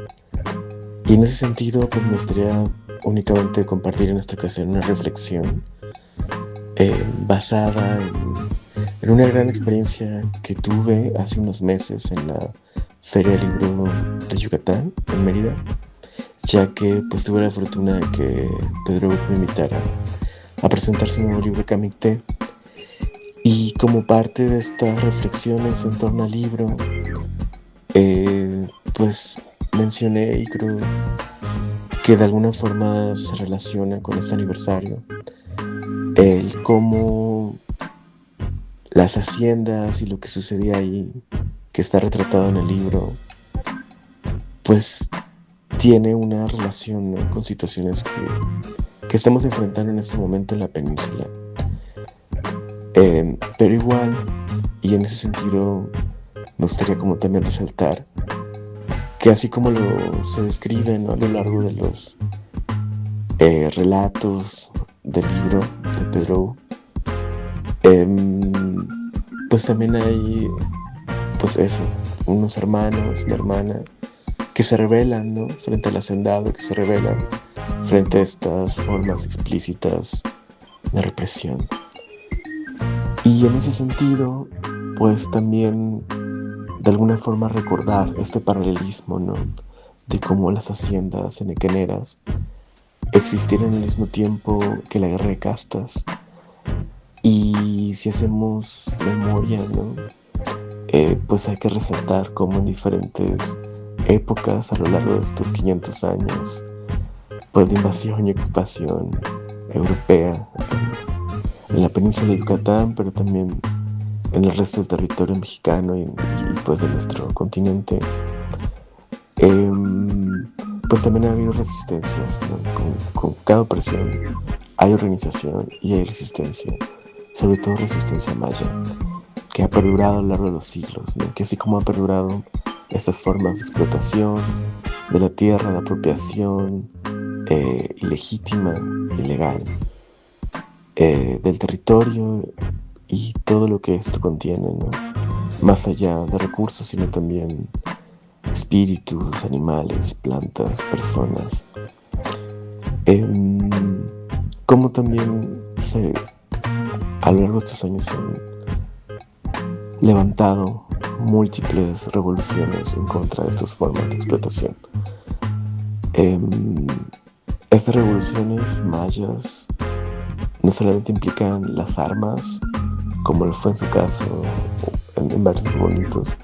Speaker 11: y en ese sentido pues me gustaría únicamente compartir en esta ocasión una reflexión basada en una gran experiencia que tuve hace unos meses en la Feria del Libro de Yucatán, en Mérida, ya que pues tuve la fortuna de que Pedro me invitara a presentar su nuevo libro Camicté. Y como parte de estas reflexiones en torno al libro, pues mencioné, y creo que de alguna forma se relaciona con este aniversario, el cómo las haciendas y lo que sucedía ahí, que está retratado en el libro, pues tiene una relación, ¿no?, con situaciones que estamos enfrentando en este momento en la península. Pero igual, y en ese sentido me gustaría como también resaltar que así como se describe, ¿no?, a lo largo de los relatos del libro de Pedro, pues también hay pues eso, unos hermanos, una hermana que se rebelan, ¿no?, frente al hacendado, que se rebelan frente a estas formas explícitas de represión. Y en ese sentido, pues también de alguna forma recordar este paralelismo, ¿no?, de cómo las haciendas enequeneras existieron al mismo tiempo que la guerra de castas. Y si hacemos memoria, ¿no?, pues hay que resaltar cómo en diferentes épocas a lo largo de estos 500 años, pues de invasión y ocupación europea en la península de Yucatán, pero también en el resto del territorio mexicano y pues de nuestro continente, pues también ha habido resistencias, ¿no? Con cada opresión hay organización y hay resistencia, sobre todo resistencia maya, que ha perdurado a lo largo de los siglos, ¿no? Que así como ha perdurado estas formas de explotación de la tierra, de apropiación ilegítima, ilegal, del territorio y todo lo que esto contiene, ¿no?, más allá de recursos, sino también espíritus, animales, plantas, personas. Como también a lo largo de estos años se han levantado múltiples revoluciones en contra de estas formas de explotación. Estas revoluciones mayas no solamente implican las armas, como lo fue en su caso en varios momentos,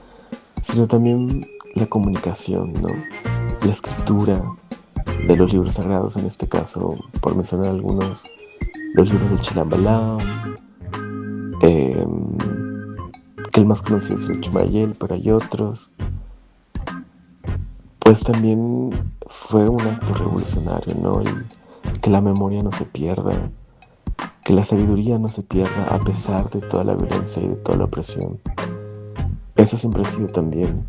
Speaker 11: sino también la comunicación, ¿no?, la escritura de los libros sagrados, en este caso, por mencionar algunos, los libros del Chilambalam, que el más conocido es el Chumayel, pero hay otros. Pues también fue un acto revolucionario, ¿no?, que la memoria no se pierda, que la sabiduría no se pierda a pesar de toda la violencia y de toda la opresión. Eso siempre ha sido también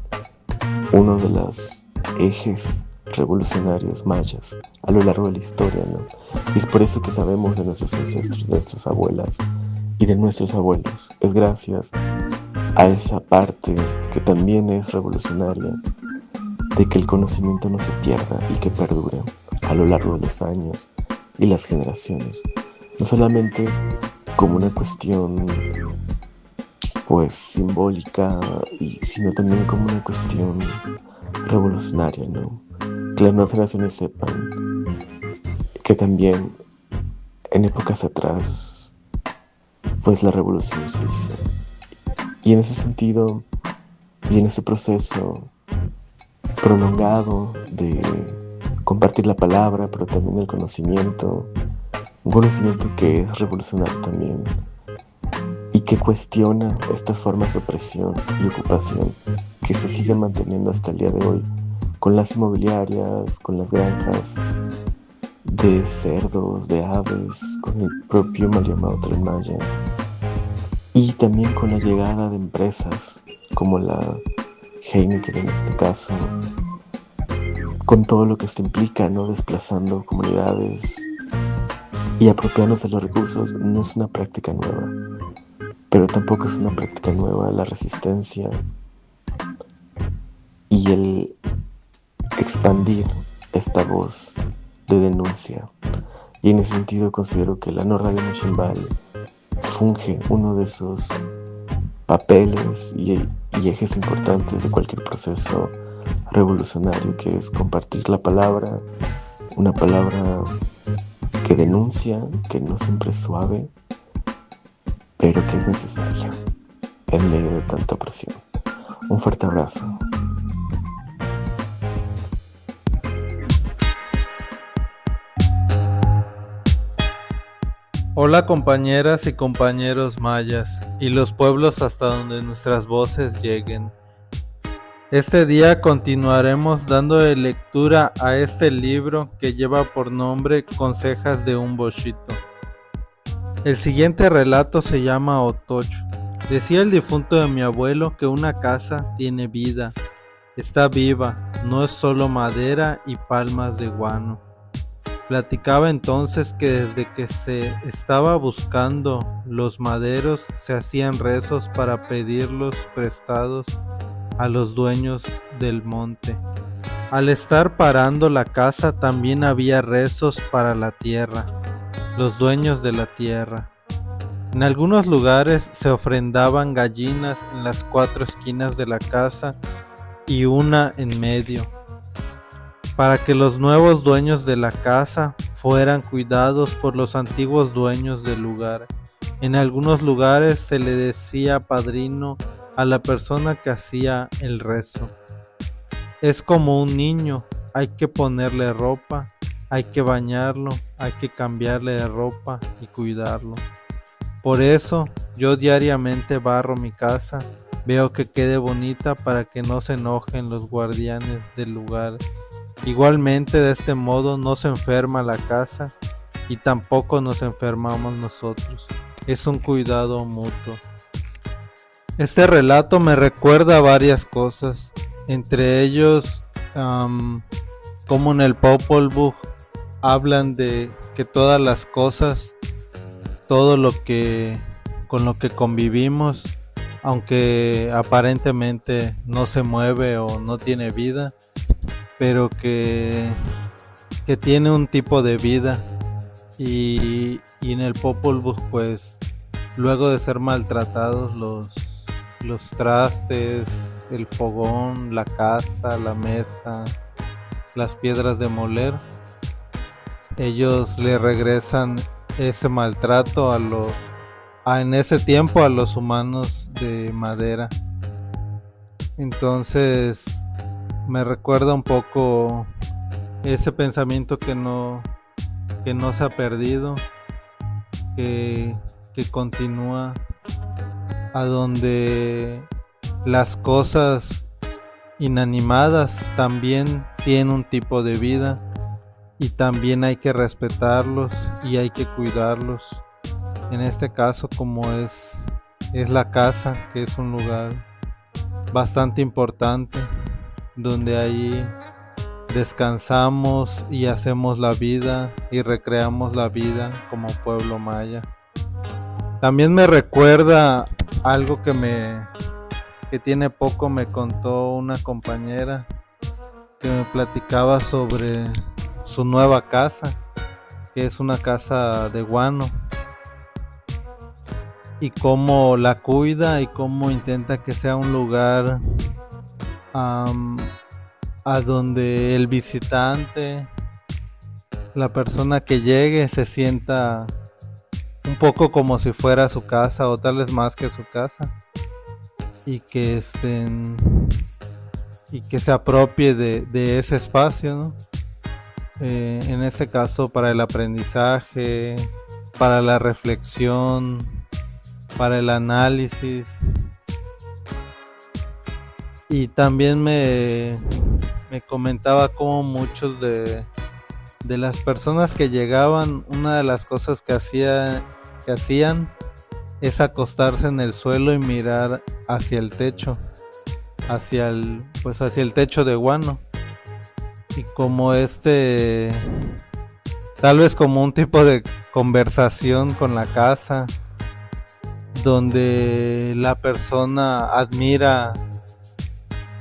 Speaker 11: uno de los ejes revolucionarios mayas a lo largo de la historia, ¿no? Y es por eso que sabemos de nuestros ancestros, de nuestras abuelas y de nuestros abuelos. Es gracias a esa parte que también es revolucionaria, de que el conocimiento no se pierda y que perdure a lo largo de los años y las generaciones. No solamente como una cuestión pues simbólica, sino también como una cuestión revolucionaria, ¿no? Que las nuevas generaciones sepan que también en épocas atrás pues la revolución se hizo. Y en ese sentido, y en ese proceso prolongado de compartir la palabra, pero también el conocimiento, un conocimiento que es revolucionario también y que cuestiona estas formas de opresión y ocupación que se siguen manteniendo hasta el día de hoy, con las inmobiliarias, con las granjas de cerdos, de aves, con el propio mal llamado Tren Maya, y también con la llegada de empresas como la Heineken en este caso, con todo lo que esto implica, ¿no? Desplazando comunidades y apropiándose de los recursos. No es una práctica nueva, pero tampoco es una práctica nueva la resistencia y el expandir esta voz de denuncia. Y en ese sentido considero que la No Radio Muchimbal funge uno de esos papeles y ejes importantes de cualquier proceso revolucionario, que es compartir la palabra, una palabra que denuncia, que no siempre es suave, pero que es necesaria en medio de tanta opresión. Un fuerte abrazo.
Speaker 12: Hola compañeras y compañeros mayas y los pueblos hasta donde nuestras voces lleguen. Este día continuaremos dando lectura a este libro que lleva por nombre Consejas de un Bochito. El siguiente relato se llama Otocho. Decía el difunto de mi abuelo que una casa tiene vida, está viva, no es solo madera y palmas de guano. Platicaba entonces que desde que se estaba buscando los maderos se hacían rezos para pedirlos prestados a los dueños del monte. Al estar parando la casa también había rezos para la tierra, los dueños de la tierra. En algunos lugares se ofrendaban gallinas en las 4 esquinas de la casa y una en medio, para que los nuevos dueños de la casa fueran cuidados por los antiguos dueños del lugar. En algunos lugares se le decía padrino a la persona que hacía el rezo. Es como un niño, hay que ponerle ropa, hay que bañarlo, hay que cambiarle de ropa y cuidarlo. Por eso yo diariamente barro mi casa, veo que quede bonita para que no se enojen los guardianes del lugar. Igualmente de este modo no se enferma la casa y tampoco nos enfermamos nosotros. Es un cuidado mutuo. Este relato me recuerda a varias cosas, entre ellos como en el Popol Vuh hablan de que todas las cosas, todo lo que con lo que convivimos, aunque aparentemente no se mueve o no tiene vida, pero que tiene un tipo de vida, y en el Popol Vuh pues luego de ser maltratados los trastes, el fogón, la casa, la mesa, las piedras de moler, ellos le regresan ese maltrato en ese tiempo a los humanos de madera. Entonces me recuerda un poco ese pensamiento que no se ha perdido, que continúa, a donde las cosas inanimadas también tienen un tipo de vida y también hay que respetarlos y hay que cuidarlos. en este caso como es la casa, que es un lugar bastante importante, donde ahí descansamos y hacemos la vida y recreamos la vida como pueblo maya. También me recuerda algo que tiene poco me contó una compañera, que me platicaba sobre su nueva casa, que es una casa de guano, y cómo la cuida y cómo intenta que sea un lugar a donde el visitante, la persona que llegue, se sienta un poco como si fuera su casa, o tal vez más que su casa, y que se apropie de ese espacio, ¿no? En este caso para el aprendizaje, para la reflexión, para el análisis. Y también me comentaba cómo muchos de las personas que llegaban, una de las cosas que hacían es acostarse en el suelo y mirar hacia el techo, hacia el techo de guano, y como tal vez como un tipo de conversación con la casa, donde la persona admira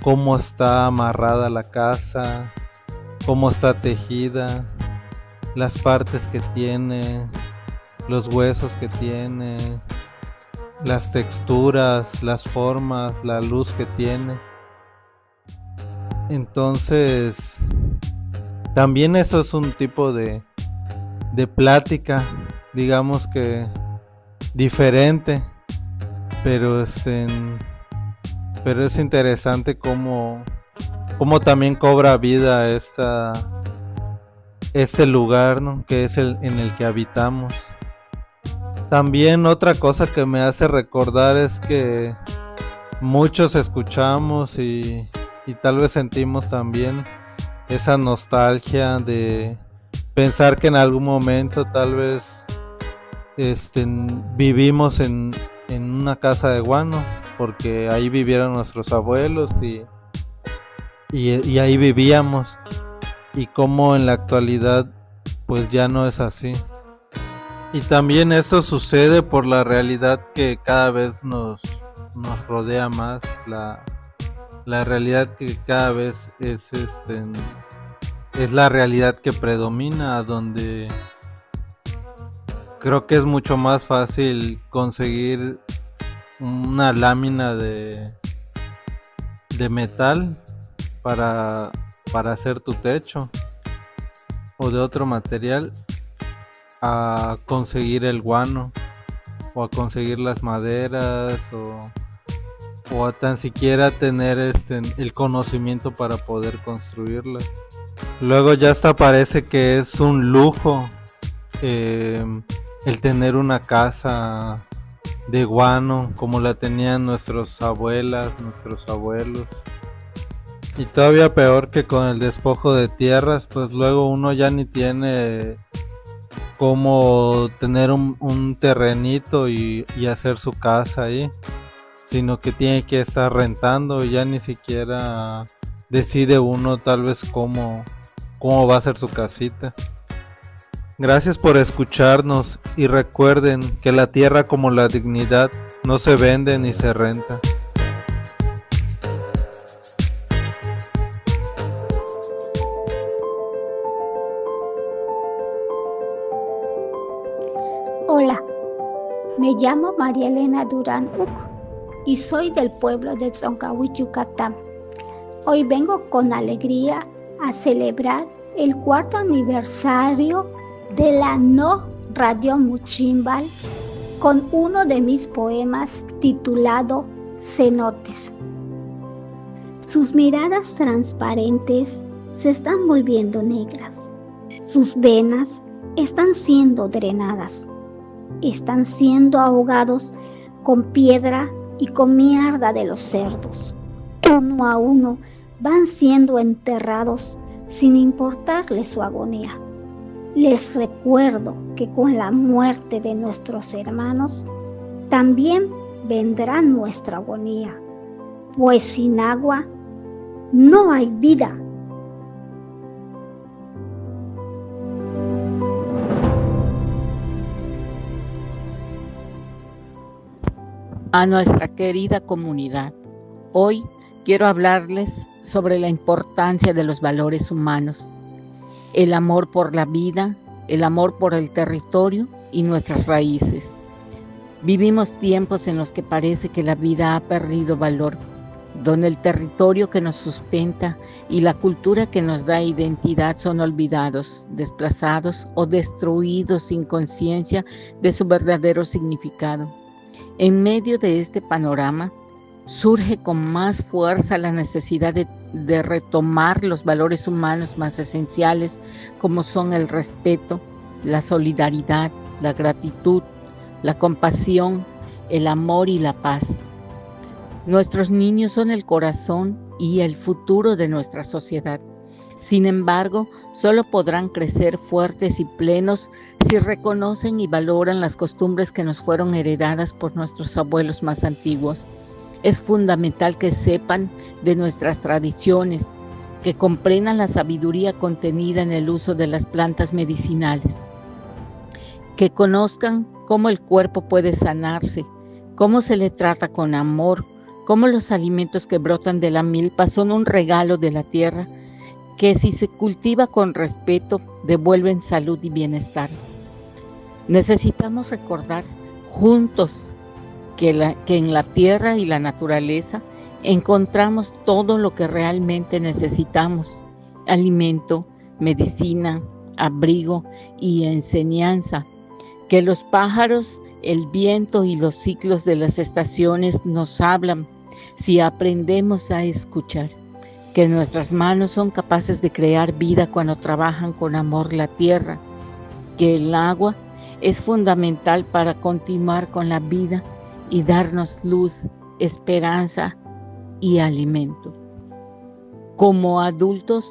Speaker 12: cómo está amarrada la casa, cómo está tejida, las partes que tiene, los huesos que tiene, las texturas, las formas, la luz que tiene. Entonces, también eso es un tipo de plática, digamos que diferente, pero es interesante cómo también cobra vida este lugar, ¿no? Que es en el que habitamos. También otra cosa que me hace recordar es que muchos escuchamos y tal vez sentimos también esa nostalgia de pensar que en algún momento tal vez vivimos en una casa de guano, porque ahí vivieron nuestros abuelos y ahí vivíamos, y como en la actualidad pues ya no es así. Y también eso sucede por la realidad que cada vez nos rodea más, la realidad que cada vez es la realidad que predomina, donde creo que es mucho más fácil conseguir una lámina de metal para hacer tu techo, o de otro material, a conseguir el guano, o a conseguir las maderas, o a tan siquiera tener el conocimiento para poder construirlas. Luego ya hasta parece que es un lujo el tener una casa de guano como la tenían nuestras abuelas, nuestros abuelos. Y todavía peor que con el despojo de tierras, pues luego uno ya ni tiene cómo tener un terrenito y hacer su casa ahí, sino que tiene que estar rentando, y ya ni siquiera decide uno tal vez cómo va a ser su casita. Gracias por escucharnos, y recuerden que la tierra, como la dignidad, no se vende ni se renta.
Speaker 13: Hola, me llamo María Elena Durán Uc y soy del pueblo de Tzoncahui, Yucatán. Hoy vengo con alegría a celebrar el 4º aniversario de la No Radio Muchimbal con uno de mis poemas titulado Cenotes. Sus miradas transparentes se están volviendo negras, sus venas están siendo drenadas, están siendo ahogados con piedra y con mierda de los cerdos. Uno a uno van siendo enterrados sin importarles su agonía. Les recuerdo que con la muerte de nuestros hermanos también vendrá nuestra agonía, pues sin agua no hay vida.
Speaker 14: A nuestra querida comunidad, hoy quiero hablarles sobre la importancia de los valores humanos, el amor por la vida, el amor por el territorio y nuestras raíces. Vivimos tiempos en los que parece que la vida ha perdido valor, donde el territorio que nos sustenta y la cultura que nos da identidad son olvidados, desplazados o destruidos sin conciencia de su verdadero significado. En medio de este panorama, surge con más fuerza la necesidad de retomar los valores humanos más esenciales, como son el respeto, la solidaridad, la gratitud, la compasión, el amor y la paz. Nuestros niños son el corazón y el futuro de nuestra sociedad. Sin embargo, solo podrán crecer fuertes y plenos si reconocen y valoran las costumbres que nos fueron heredadas por nuestros abuelos más antiguos. Es fundamental que sepan de nuestras tradiciones, que comprendan la sabiduría contenida en el uso de las plantas medicinales, que conozcan cómo el cuerpo puede sanarse, cómo se le trata con amor, cómo los alimentos que brotan de la milpa son un regalo de la tierra, que si se cultiva con respeto, devuelven salud y bienestar. Necesitamos recordar juntos que en la tierra y la naturaleza encontramos todo lo que realmente necesitamos: alimento, medicina, abrigo y enseñanza, que los pájaros, el viento y los ciclos de las estaciones nos hablan si aprendemos a escuchar, que nuestras manos son capaces de crear vida cuando trabajan con amor la tierra, que el agua es fundamental para continuar con la vida y darnos luz, esperanza y alimento. Como adultos,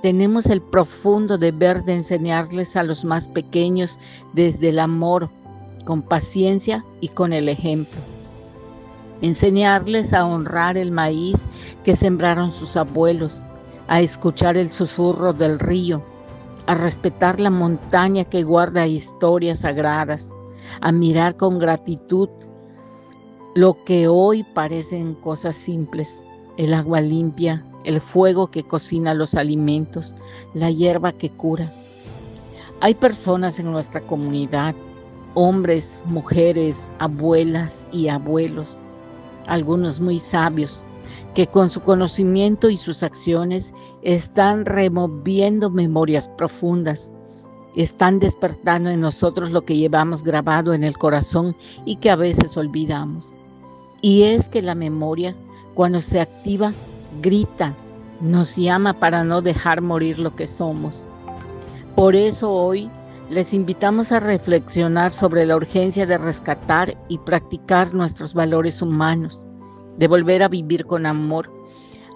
Speaker 14: tenemos el profundo deber de enseñarles a los más pequeños desde el amor, con paciencia y con el ejemplo. Enseñarles a honrar el maíz que sembraron sus abuelos, a escuchar el susurro del río, a respetar la montaña que guarda historias sagradas, a mirar con gratitud lo que hoy parecen cosas simples: el agua limpia, el fuego que cocina los alimentos, la hierba que cura. Hay personas en nuestra comunidad, hombres, mujeres, abuelas y abuelos, algunos muy sabios, que con su conocimiento y sus acciones están removiendo memorias profundas, están despertando en nosotros lo que llevamos grabado en el corazón y que a veces olvidamos. Y es que la memoria, cuando se activa, grita, nos llama para no dejar morir lo que somos. Por eso hoy les invitamos a reflexionar sobre la urgencia de rescatar y practicar nuestros valores humanos, de volver a vivir con amor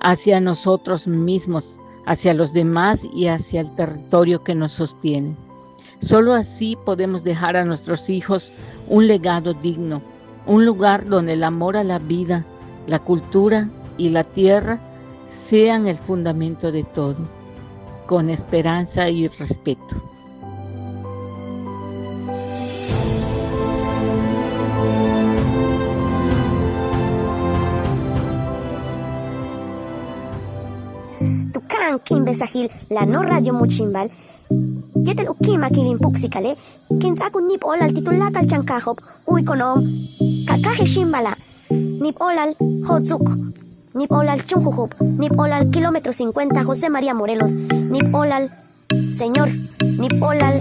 Speaker 14: hacia nosotros mismos, hacia los demás y hacia el territorio que nos sostiene. Solo así podemos dejar a nuestros hijos un legado digno, un lugar donde el amor a la vida, la cultura y la tierra sean el fundamento de todo, con esperanza y respeto.
Speaker 15: Tukan Kimbesajil, la no radio Muchimbal, Yetel Ukima Kilin Puxicale, Kintakun Nip Olal titulakal Chankahop, Uikonom, Kakaje Shimbala, Nip Olal Hotzuk, Nip Olal Chunjujup, Nip Olal kilómetro 50 José María Morelos, Nip Olal Señor, Nip Olal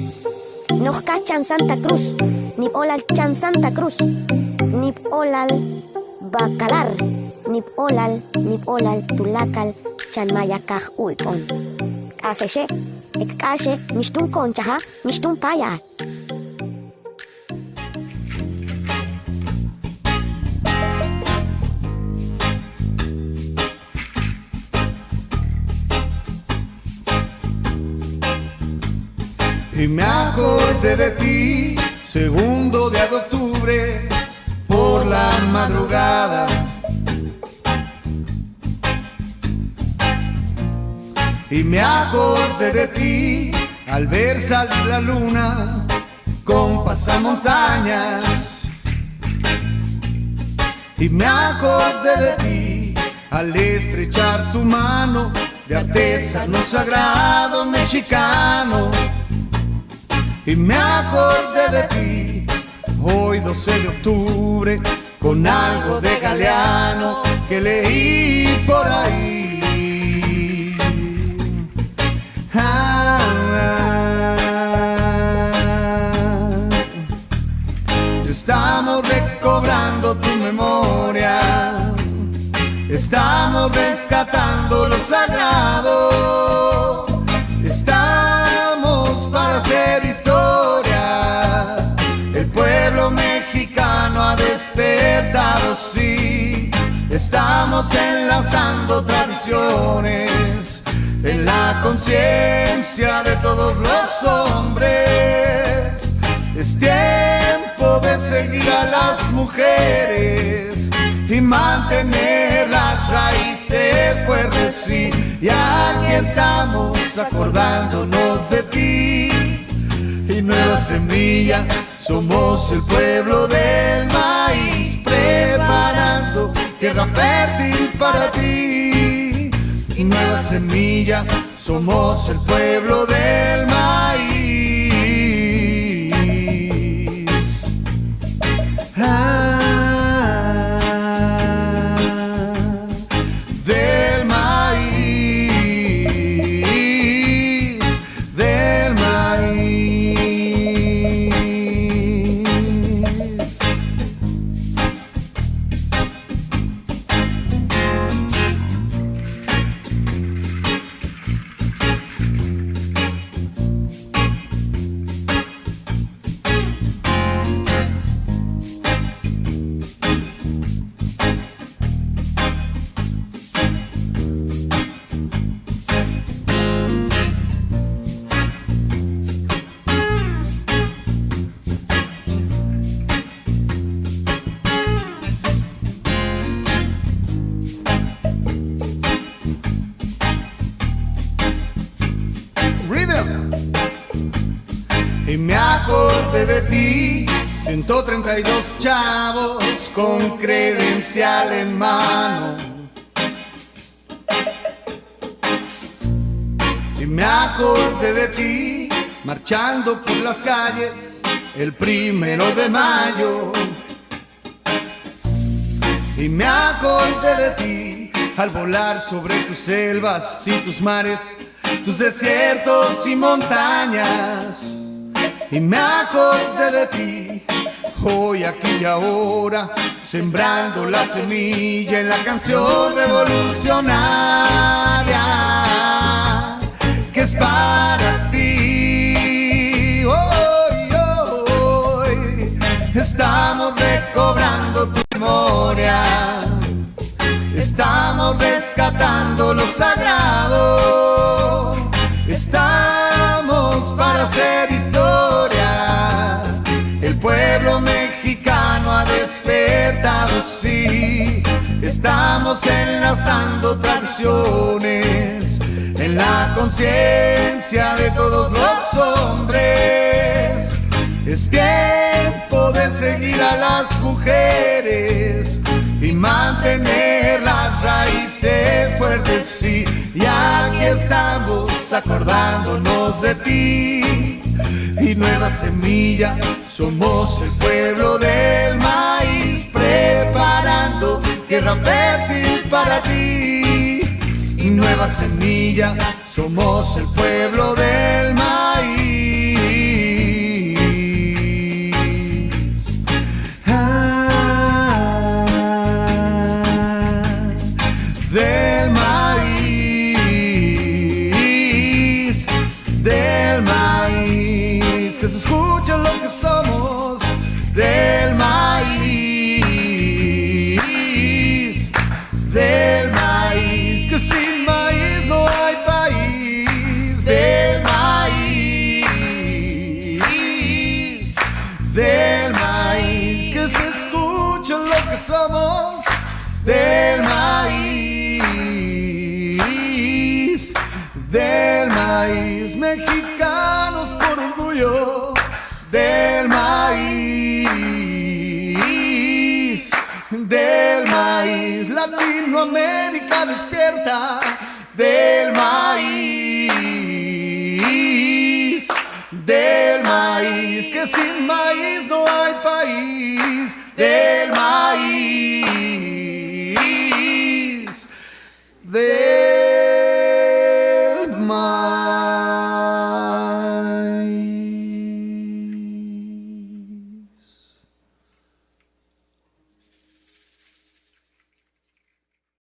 Speaker 15: Nojkachan Santa Cruz, Nip Olal Chan Santa Cruz, Nip Olal Bacalar, Nip Olal Tulakal Chanmayakaj Uikon. Kaseshe, Ekashe, Mishtun Conchaja, Mishtun Paya.
Speaker 16: y me acordé de ti, segundo día de octubre, por la madrugada. Y me acordé de ti al ver salir la luna con pasamontañas. Y me acordé de ti al estrechar tu mano de artesano sagrado mexicano. Y me acordé de ti hoy 12 de octubre con algo de Galeano que leí por ahí. Estamos recobrando tu memoria, estamos rescatando lo sagrado, estamos para hacer historia. El pueblo mexicano ha despertado, sí, estamos enlazando tradiciones en la conciencia de todos los hombres. Es tiempo de seguir a las mujeres y mantener las raíces fuertes, sí. Y aquí estamos acordándonos de ti. Y Nueva Semilla, somos el pueblo del maíz, preparando tierra fértil para ti. Y Nueva Semilla, somos el pueblo del maíz. Del maíz, del maíz. Y me acordé de ti, 132 chavos con credencial en mano. Y me acordé de ti, marchando por las calles el 1 de mayo. Y me acordé de ti al volar sobre tus selvas y tus mares, tus desiertos y montañas. Y me acordé de ti, hoy, aquí y ahora, sembrando la semilla en la canción revolucionaria que es para ti. Hoy, hoy, estamos recobrando tu memoria, estamos rescatando lo sagrado, estamos para hacer historia. El pueblo mexicano ha despertado, sí, estamos enlazando tradiciones en la conciencia de todos los hombres. Es tiempo de seguir a las mujeres y mantener las raíces fuertes, sí. Y aquí estamos acordándonos de ti. Y Nueva Semilla, somos el pueblo del maíz, preparando tierra fértil para ti. Y Nueva Semilla, somos el pueblo del maíz. Del maíz, del maíz, que se escuche lo que somos, del maíz, del maíz, que sin maíz no hay país, del maíz. Latinoamérica despierta del maíz, que sin maíz no hay país, del maíz, del